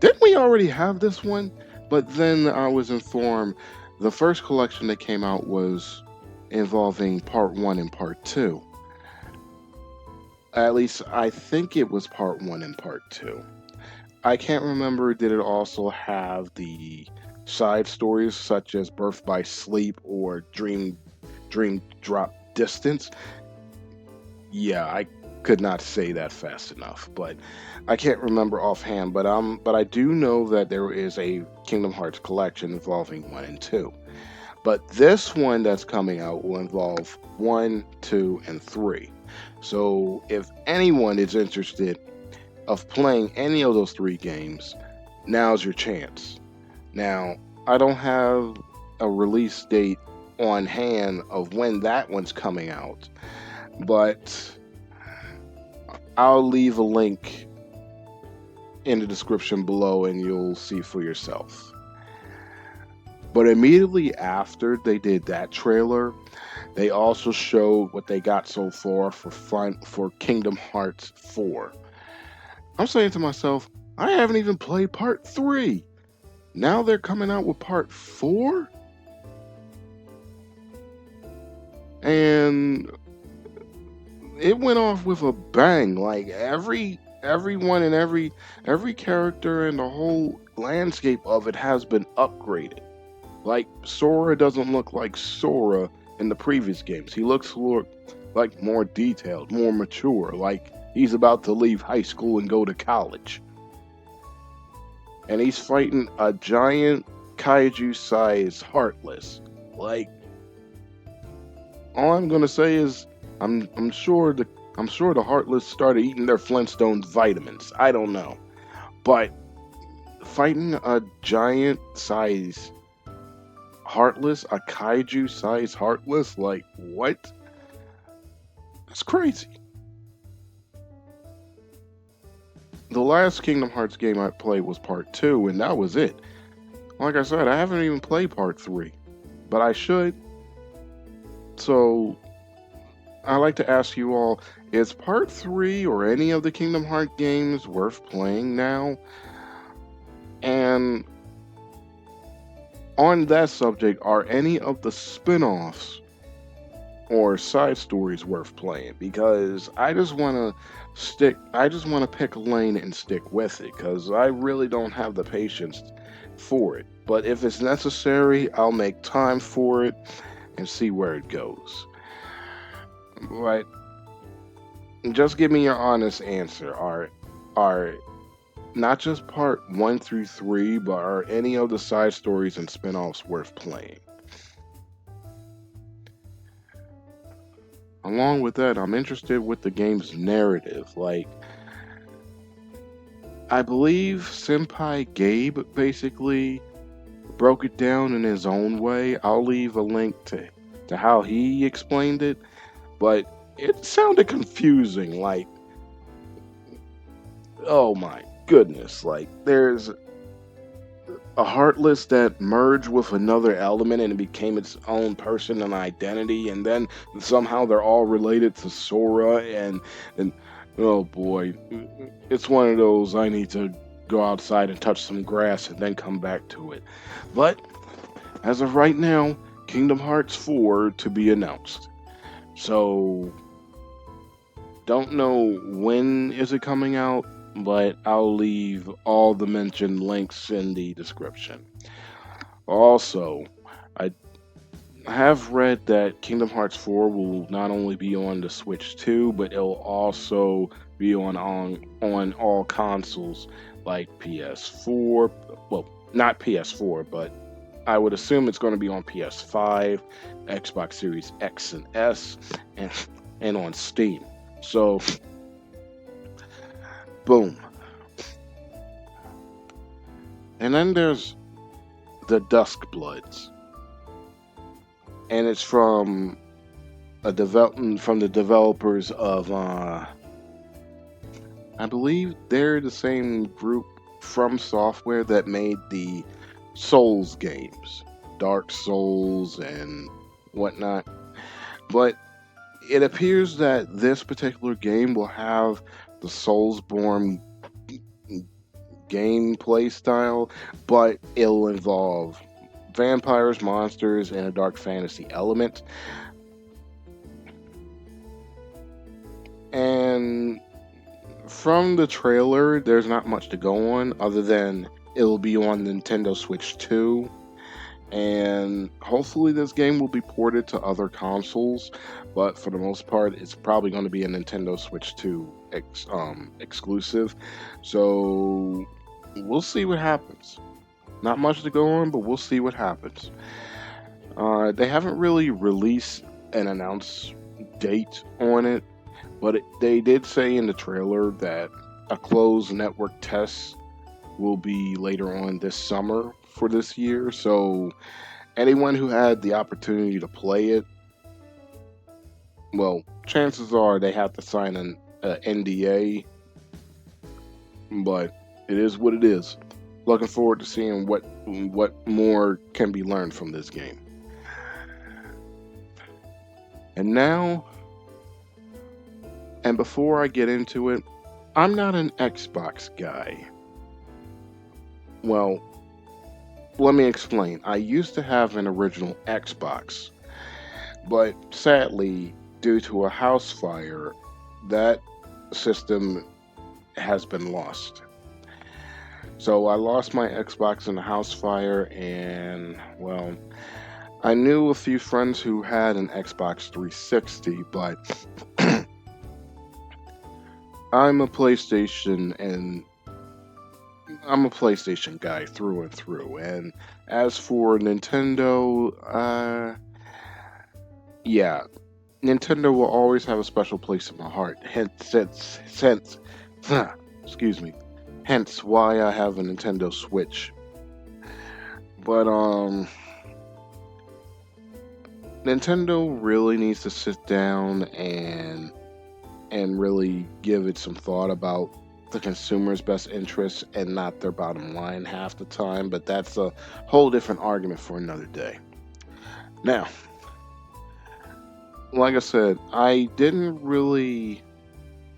didn't we already have this one? But then I was informed the first collection that came out was involving Part 1 and Part 2. At least I think it was Part 1 and Part 2. I can't remember, did it also have the side stories such as Birth by Sleep or Dream Drop Distance? Yeah, I could not say that fast enough, but I can't remember offhand. But I do know that there is a Kingdom Hearts collection involving 1 and 2. But this one that's coming out will involve 1, 2, and 3. So if anyone is interested of playing any of those 3 games, now's your chance. Now, I don't have a release date on hand of when that one's coming out, but I'll leave a link in the description below and you'll see for yourself. But immediately after they did that trailer, they also showed what they got so far for Kingdom Hearts 4. I'm saying to myself, I haven't even played part 3. Now they're coming out with part 4? And it went off with a bang. Like everyone and every character and the whole landscape of it has been upgraded. Like Sora doesn't look like Sora in the previous games. He looks like more detailed, more mature, like he's about to leave high school and go to college. And he's fighting a giant kaiju-sized Heartless. Like, all I'm gonna say is, I'm sure the Heartless started eating their Flintstones vitamins. I don't know, but fighting a giant-sized Heartless, a kaiju-sized Heartless, like what? That's crazy. The last Kingdom Hearts game I played was part 2, and that was it. Like I said, I haven't even played part 3, but I should. So, I like to ask you all, is part 3 or any of the Kingdom Hearts games worth playing now? And on that subject, are any of the spin-offs or side stories worth playing? Because I just want to pick a lane and stick with it because I really don't have the patience for it. But if it's necessary, I'll make time for it and see where it goes. But just give me your honest answer. Are not just part 1 through 3, but are any of the side stories and spin-offs worth playing? Along with that, I'm interested with the game's narrative. Like, I believe Senpai Gabe basically broke it down in his own way. I'll leave a link to how he explained it, but it sounded confusing. Like, oh my goodness, like there's a Heartless that merged with another element and it became its own person and identity, and then somehow they're all related to Sora, and oh boy, it's one of those I need to go outside and touch some grass and then come back to it. But as of right now, Kingdom Hearts 4 to be announced. So Don't know when is it coming out, but I'll leave all the mentioned links in the description. Also, I have read that Kingdom Hearts 4 will not only be on the Switch 2, but it'll also be on all consoles like PS4. Well, not PS4, but I would assume it's going to be on PS5, Xbox Series X and S, and on Steam. So, boom. And then there's the Dusk Bloods, and it's from the developers of I believe they're the same group from software that made the Souls games, Dark Souls and whatnot. But it appears that this particular game will have the Soulsborne gameplay style, but it'll involve vampires, monsters, and a dark fantasy element. And from the trailer, there's not much to go on other than it'll be on Nintendo Switch 2. And hopefully, this game will be ported to other consoles, but for the most part, it's probably going to be a Nintendo Switch 2 exclusive. So we'll see what happens. Not much to go on, but we'll see what happens. They haven't really released an announced date on it, but they did say in the trailer that a closed network test will be later on this summer for this year. So anyone who had the opportunity to play it, well, chances are they have to sign an NDA, but it is what it is. Looking forward to seeing what more can be learned from this game. And now, and before I get into it, I'm not an Xbox guy. Well, let me explain. I used to have an original Xbox, but sadly, due to a house fire, that system has been lost. So I lost my Xbox in the house fire, and well, I knew a few friends who had an Xbox 360, but I'm a PlayStation and I'm a PlayStation guy through and through. And as for Nintendo, yeah, Nintendo will always have a special place in my heart. Hence, excuse me. Hence why I have a Nintendo Switch. But Nintendo really needs to sit down and really give it some thought about the consumer's best interests and not their bottom line half the time. But that's a whole different argument for another day. Now, like I said, I didn't really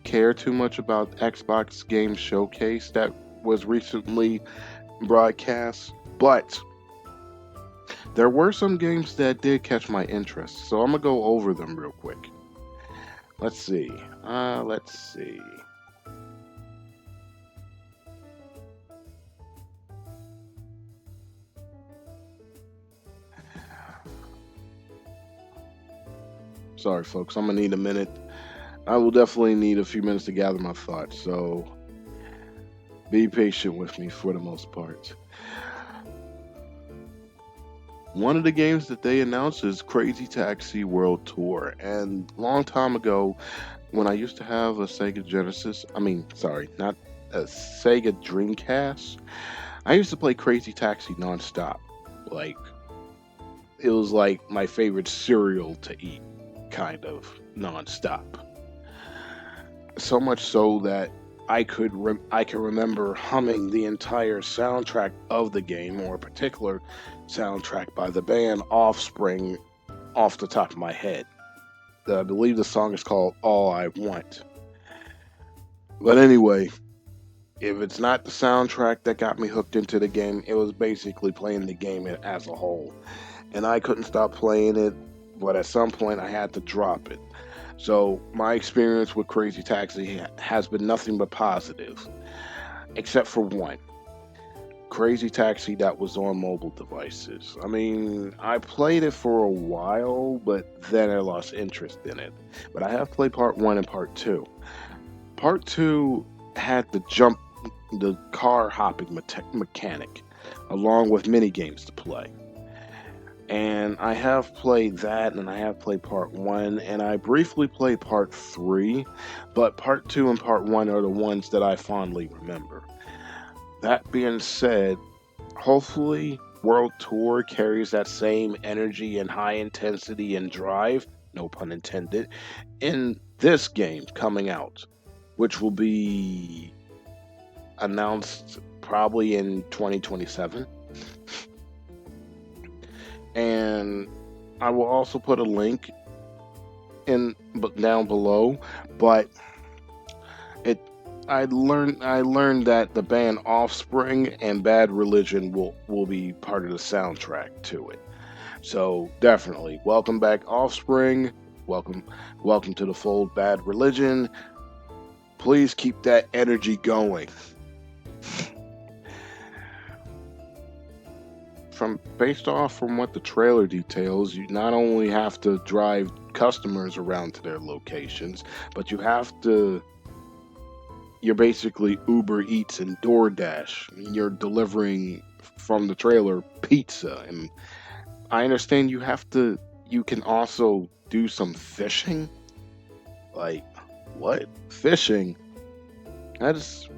care too much about Xbox Game Showcase that was recently broadcast, but there were some games that did catch my interest, so I'm gonna go over them real quick. Let's see. Let's see. Sorry, folks. I'm gonna need a minute. I will definitely need a few minutes to gather my thoughts, so be patient with me for the most part. One of the games that they announced is Crazy Taxi World Tour, and long time ago, when I used to have a Sega Genesis, sorry, not a Sega Dreamcast, I used to play Crazy Taxi nonstop. Like, it was like my favorite cereal to eat, kind of nonstop. So much so that I can remember humming the entire soundtrack of the game, or a particular soundtrack by the band Offspring, off the top of my head. I believe the song is called All I Want. But anyway, if it's not the soundtrack that got me hooked into the game, it was basically playing the game as a whole. And I couldn't stop playing it, but at some point I had to drop it. So my experience with Crazy Taxi has been nothing but positive, except for one. Crazy Taxi that was on mobile devices. I mean, I played it for a while, but then I lost interest in it. But I have played part one and part two. Part two had the car hopping mechanic, along with mini games to play. And I have played that, and I have played part one, and I briefly played part three, but part two and part one are the ones that I fondly remember. That being said, hopefully, World Tour carries that same energy and high intensity and drive, no pun intended, in this game coming out, which will be announced probably in 2027. And I will also put a link in down below, but it I learned that the band Offspring and Bad Religion will be part of the soundtrack to it. So definitely, welcome back, Offspring. Welcome, welcome to the fold, Bad Religion. Please keep that energy going. From based off from what the trailer details, you not only have to drive customers around to their locations, but you're basically Uber Eats and DoorDash. You're delivering from the trailer pizza, and I understand you can also do some fishing. Like, what? Fishing? That's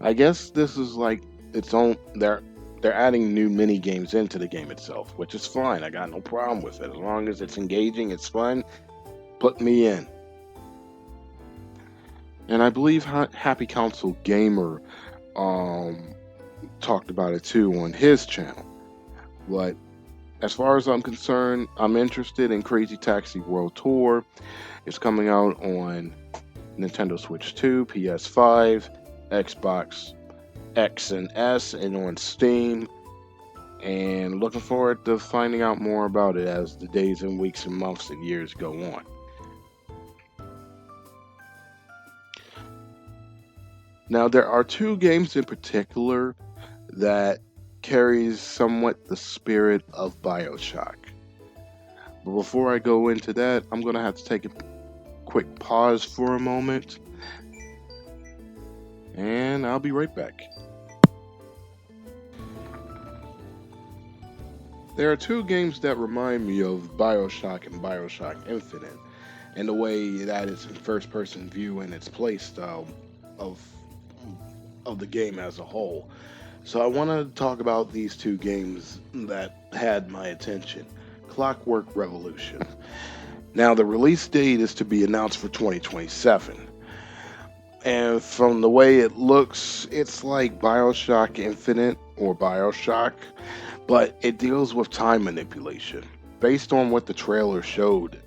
I guess this is like its own they're adding new mini games into the game itself, which is fine. I got no problem with it. As long as it's engaging, it's fun, put me in. And I believe Happy Council Gamer um talked about it too on his channel. But as far as I'm concerned, I'm interested in Crazy Taxi World Tour. It's coming out on Nintendo Switch 2, PS5, Xbox X and S, and on Steam. And looking forward to finding out more about it as the days and weeks and months and years go on. Now, there are two games in particular that carries somewhat the spirit of BioShock. But before I go into that, I'm going to have to take a quick pause for a moment, and I'll be right back. There are two games that remind me of BioShock and BioShock Infinite, and the way that it's in first person view and its play style of of the game as a whole. So I want to talk about these two games that had my attention. Clockwork Revolution. Now the release date is to be announced for 2027. And from the way it looks, it's like BioShock Infinite or BioShock, but it deals with time manipulation. Based on what the trailer showed,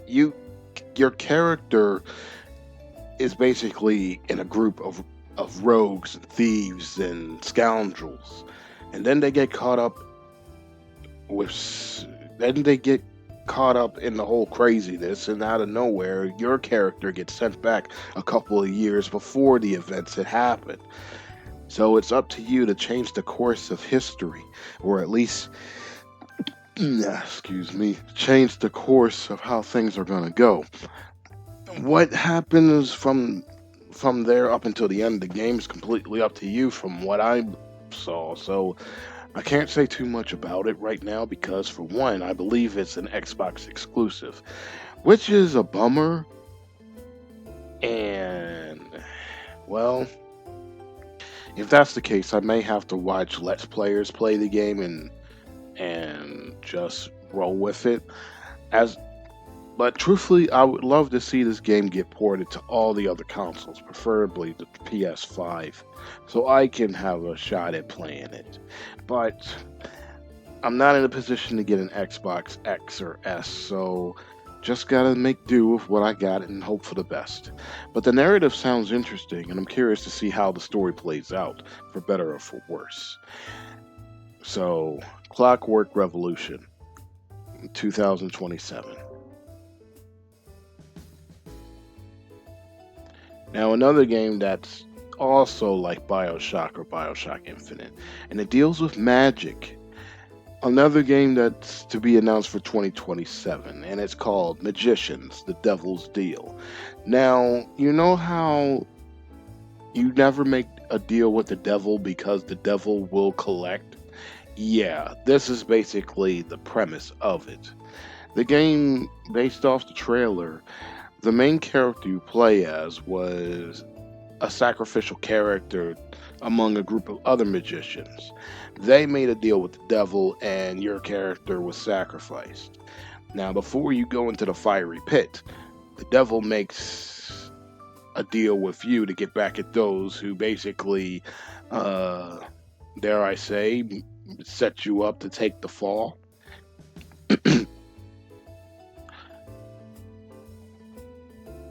your character is basically in a group of rogues and thieves and scoundrels, and with then they get caught up in the whole craziness, and out of nowhere, your character gets sent back a couple of years before the events had happened. So it's up to you to change the course of history, or at least, excuse me, change the course of how things are going to go. What happens from there up until the end of the game is completely up to you from what I saw. So I can't say too much about it right now because, for one, I believe it's an Xbox exclusive, which is a bummer. And, well, if that's the case, I may have to watch Let's Players play the game and just roll with it. As But truthfully, I would love to see this game get ported to all the other consoles, preferably the PS5, so I can have a shot at playing it. But I'm not in a position to get an Xbox X or S, so just gotta make do with what I got and hope for the best. But the narrative sounds interesting, and I'm curious to see how the story plays out, for better or for worse. So, Clockwork Revolution, 2027. Now, another game that's also like Bioshock or Bioshock Infinite, and it deals with magic. Another game that's to be announced for 2027, and it's called Magicians, The Devil's Deal. Now, you know how you never make a deal with the devil because the devil will collect? Yeah, this is basically the premise of it. The game, based off the trailer, the main character you play as was a sacrificial character among a group of other magicians. They made a deal with the devil, and your character was sacrificed. Now, before you go into the fiery pit, the devil makes a deal with you to get back at those who basically, uh, dare I say, set you up to take the fall.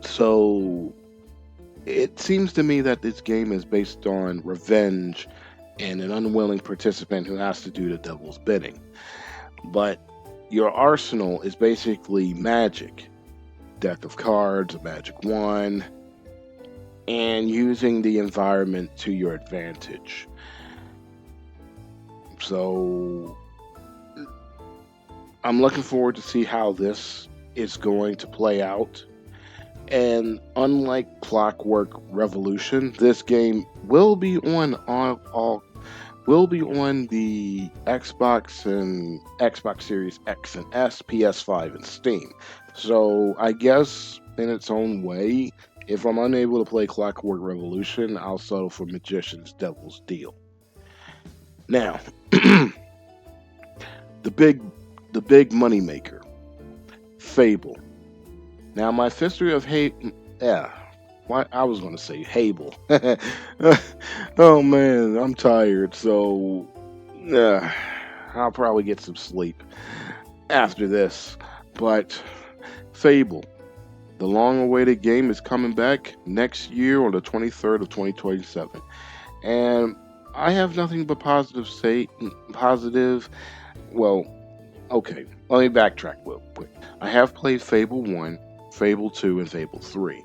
So it seems to me that this game is based on revenge and an unwilling participant who has to do the devil's bidding. But your arsenal is basically magic, deck of cards, a magic wand, and using the environment to your advantage. So I'm looking forward to see how this is going to play out. And unlike Clockwork Revolution, this game will be on the Xbox and Xbox Series X and S, PS5, and Steam. So I guess in its own way, if I'm unable to play Clockwork Revolution, I'll settle for Magician's Devil's Deal. Now, the big the big money maker, Fable. Now my history of hate, yeah. Why I was gonna say Hable. Oh man, I'm tired, so I'll probably get some sleep after this. But Fable, the long-awaited game, is coming back next year on the 23rd of 2027, and I have nothing but positive say. Positive. Well, okay. Let me backtrack real quick. I have played Fable 1, Fable 2, and Fable 3.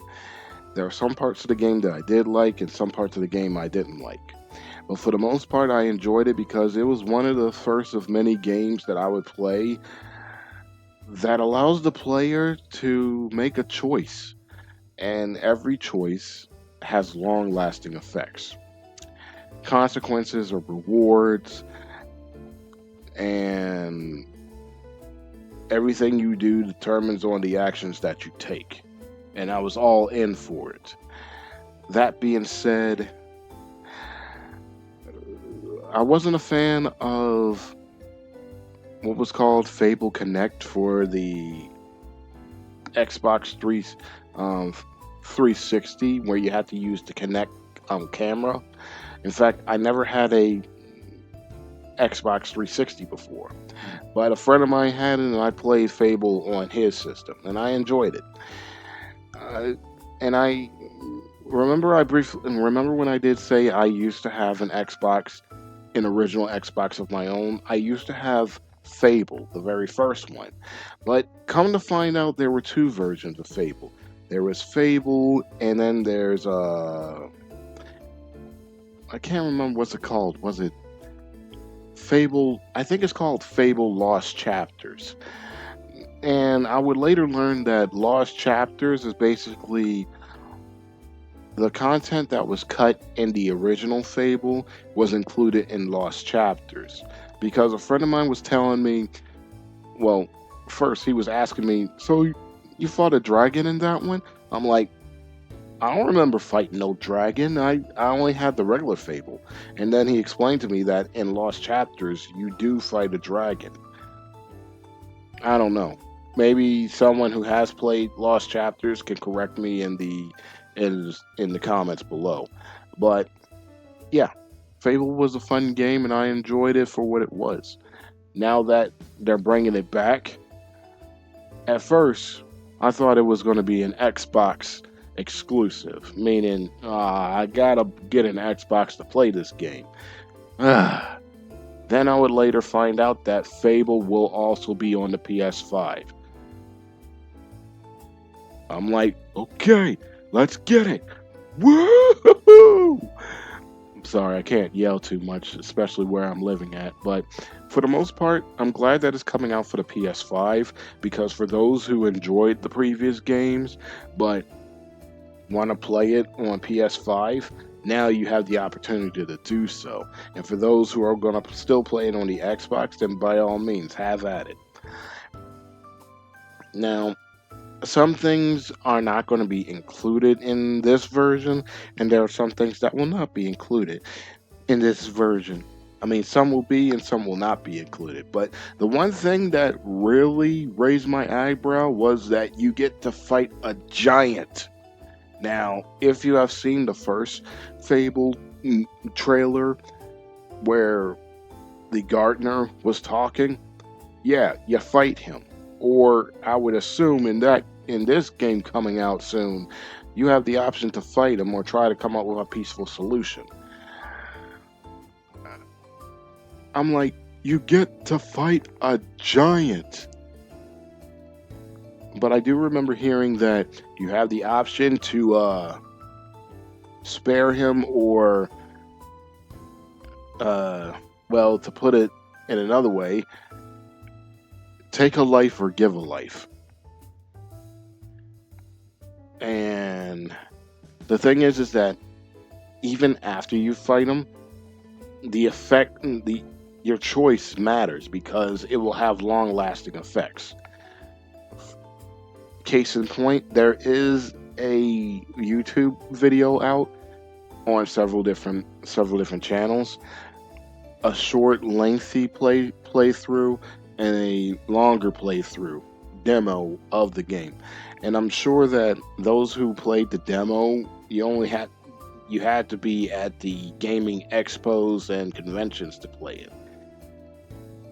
There are some parts of the game that I did like and some parts of the game I didn't like. But for the most part, I enjoyed it because it was one of the first of many games that I would play that allows the player to make a choice. And every choice has long lasting effects, consequences, or rewards, and everything you do determines on the actions that you take. And I was all in for it. That being said, I wasn't a fan of what was called Fable Connect for the Xbox 360, where you had to use the Connect camera. In fact, I never had a Xbox 360 before, but a friend of mine had it, and I played Fable on his system, and I enjoyed it. Uh, and I remember when I did say I used to have an original Xbox of my own. I used to have Fable, the very first one. But come to find out, there were two versions of Fable. There was Fable, and then there's I can't remember what's it called. Was it Fable? I think it's called Fable Lost Chapters. And I would later learn that Lost Chapters is basically the content that was cut in the original Fable was included in Lost Chapters. Because a friend of mine was telling me, well, first he was asking me, so you fought a dragon in that one? I'm like, I don't remember fighting no dragon. I only had the regular Fable. And then he explained to me that in Lost Chapters, you do fight a dragon. I don't know. Maybe someone who has played Lost Chapters can correct me in the comments below. But yeah, Fable was a fun game and I enjoyed it for what it was. Now that they're bringing it back, at first I thought it was going to be an Xbox exclusive, meaning I gotta get an Xbox to play this game. Then I would later find out that Fable will also be on the PS5. I'm like, okay, let's get it. Woo! I'm sorry, I can't yell too much, especially where I'm living at. But for the most part, I'm glad that it's coming out for the PS5 because for those who enjoyed the previous games but want to play it on PS5, now you have the opportunity to do so. And for those who are going to still play it on the Xbox, then by all means, have at it. Now, some things are not going to be included in this version, and there are some things that will not be included in this version. I mean, some will be and some will not be included. But the one thing that really raised my eyebrow was that you get to fight a giant. Now, if you have seen the first Fable trailer where the gardener was talking, yeah, you fight him. Or I would assume in this game coming out soon, you have the option to fight him or try to come up with a peaceful solution. I'm like, you get to fight a giant. But I do remember hearing that you have the option to spare him or, uh, well, to put it in another way, take a life or give a life. And the thing is that even after you fight him, the effect, your choice matters because it will have long-lasting effects. Case in point, there is a YouTube video out on several different channels, a short, lengthy playthrough and a longer playthrough demo of the game. And I'm sure that those who played the demo, you had to be at the gaming expos and conventions to play it.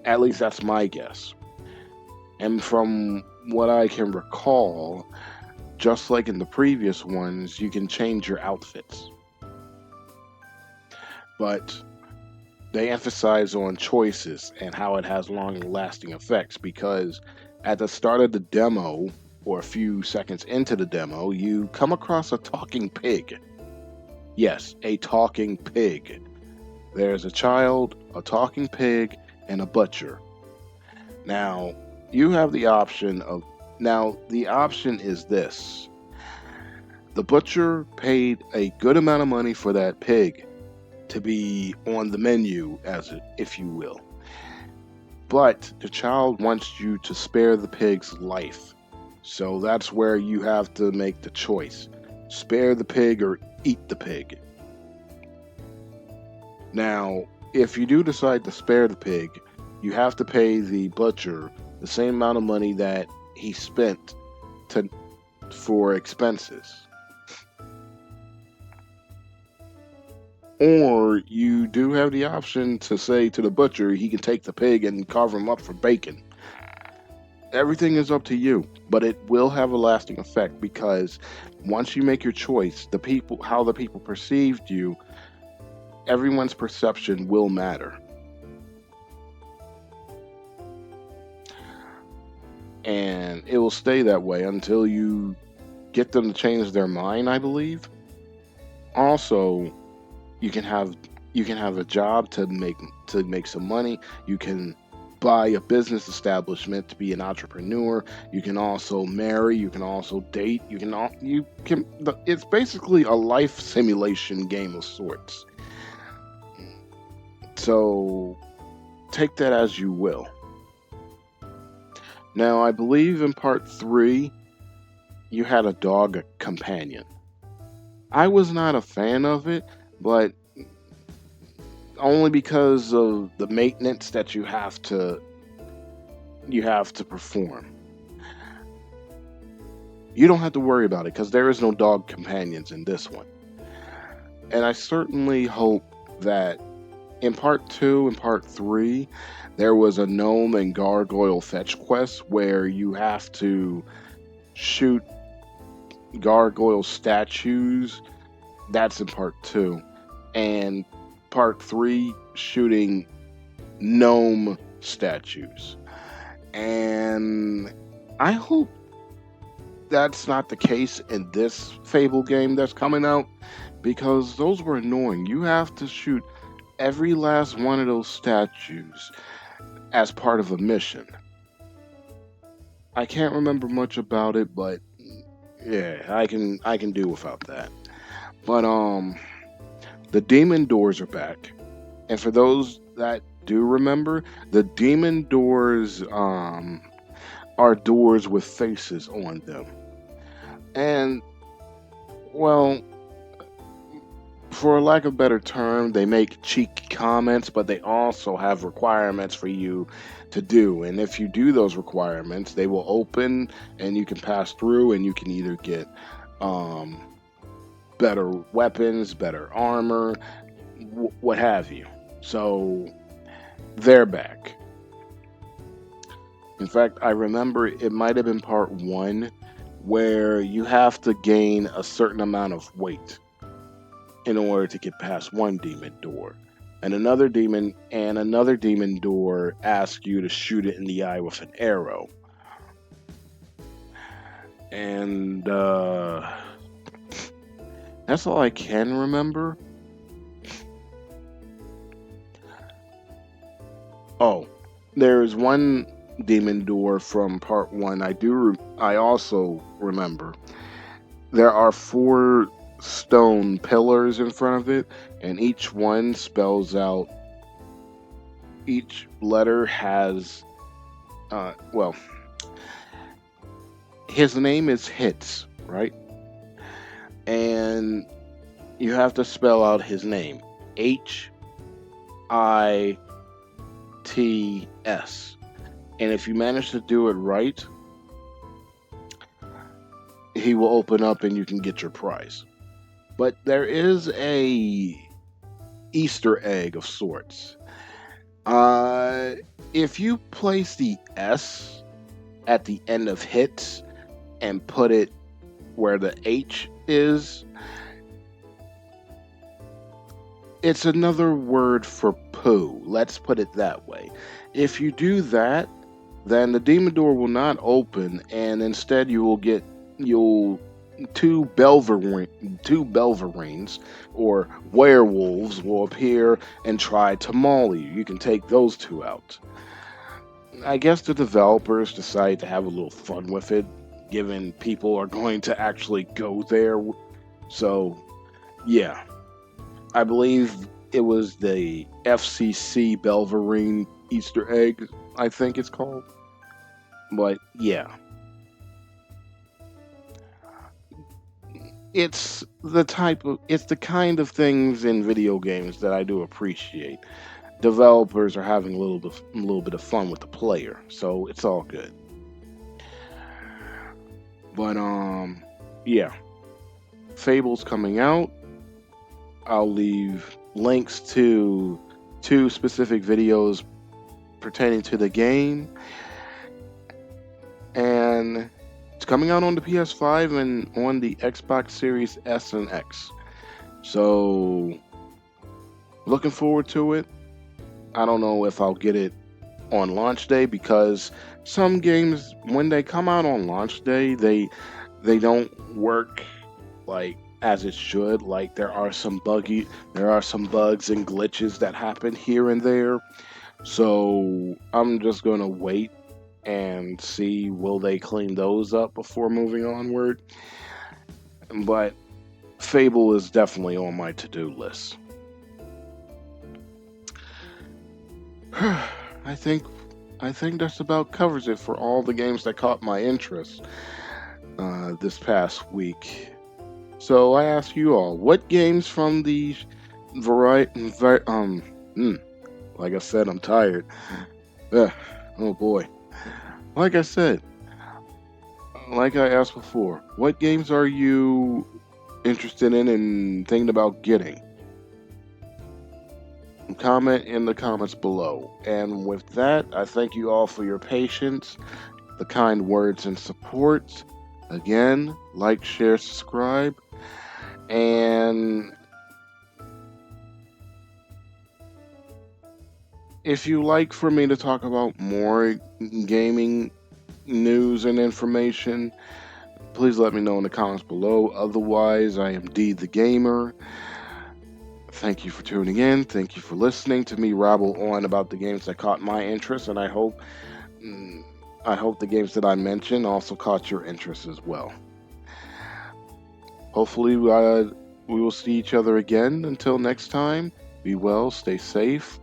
At least that's my guess. And from what I can recall, just like in the previous ones, you can change your outfits. But they emphasize on choices and how it has long lasting effects because at the start of the demo, or a few seconds into the demo, you come across a talking pig. Yes, a talking pig. There's a child, a talking pig, and a butcher. Now, you have the option of. Now, the option is this: the butcher paid a good amount of money for that pig to be on the menu, if you will. But the child wants you to spare the pig's life. So that's where you have to make the choice: spare the pig or eat the pig. Now, if you do decide to spare the pig, you have to pay the butcher the same amount of money that he spent to for expenses. Or you do have the option to say to the butcher he can take the pig and carve him up for bacon. Everything is up to you, but it will have a lasting effect because once you make your choice, how the people perceived you, everyone's perception will matter. And it will stay that way until you get them to change their mind, I believe. Also, you can have a job to make some money. You can buy a business establishment to be an entrepreneur. You can also marry. You can also date. You can. It's basically a life simulation game of sorts. So take that as you will. Now, I believe in part 3, you had a dog companion. I was not a fan of it, but only because of the maintenance that you have to perform. You don't have to worry about it because there is no dog companions in this one. And I certainly hope that in part 2 and part 3, there was a gnome and gargoyle fetch quest where you have to shoot gargoyle statues. That's in part 2. And part 3, shooting gnome statues. And I hope that's not the case in this Fable game that's coming out because those were annoying. You have to shoot every last one of those statues as part of a mission. I can't remember much about it, but yeah, I can do without that. But the demon doors are back. And for those that do remember, the demon doors are doors with faces on them. And well, for lack of a better term, they make cheeky comments, but they also have requirements for you to do. And if you do those requirements, they will open and you can pass through and you can either get um, better weapons, better armor, what have you. So they're back. In fact, I remember it might have been part one where you have to gain a certain amount of weight in order to get past one demon door. And another demon door asks you to shoot it in the eye with an arrow. And that's all I can remember. Oh, there's one demon door from part one. I also remember. There are four stone pillars in front of it, and each one spells out. Each letter has, well, his name is Hits, right? And you have to spell out his name, HITS. And if you manage to do it right, he will open up and you can get your prize. But there is a Easter egg of sorts. Uh, if you place the S at the end of hits and put it where the H is, it's another word for poo. Let's put it that way. If you do that, then the demon door will not open, and instead you'll two Belverines or werewolves will appear and try to maul you. You can take those two out. I guess the developers decided to have a little fun with it, given people are going to actually go there. So, yeah, I believe it was the FCC Belverine Easter egg, I think it's called. But yeah, it's the kind of things in video games that I do appreciate. Developers are having a little bit of fun with the player, so it's all good. But yeah, Fable's coming out. I'll leave links to two specific videos pertaining to the game, and it's coming out on the PS5 and on the Xbox Series S and X. So, looking forward to it. I don't know if I'll get it on launch day because some games when they come out on launch day, they don't work like as it should. Like there are some bugs and glitches that happen here and there. So, I'm just going to wait and see will they clean those up before moving onward. But Fable is definitely on my to-do list. I think I think that's about covers it for all the games that caught my interest this past week. So I ask you all, what games from the variety? Hmm, like I said, I'm tired. Ugh, oh boy. Like I said, like I asked before, what games are you interested in and thinking about getting? Comment in the comments below. And with that, I thank you all for your patience, the kind words and support. Again, like, share, subscribe. And if you like for me to talk about more gaming news and information, Please let me know in the comments below. Otherwise, I am D the Gamer. Thank you for tuning in. Thank you for listening to me rabble on about the games that caught my interest, and mm, I hope the games that I mentioned also caught your interest as well. Hopefully, we will see each other again. Until next time, be well, stay safe,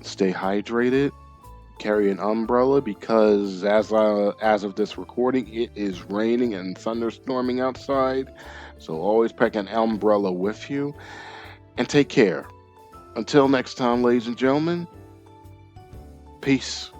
stay hydrated, carry an umbrella because as of this recording, it is raining and thunderstorming outside. So always pack an umbrella with you and take care. Until next time, ladies and gentlemen, peace.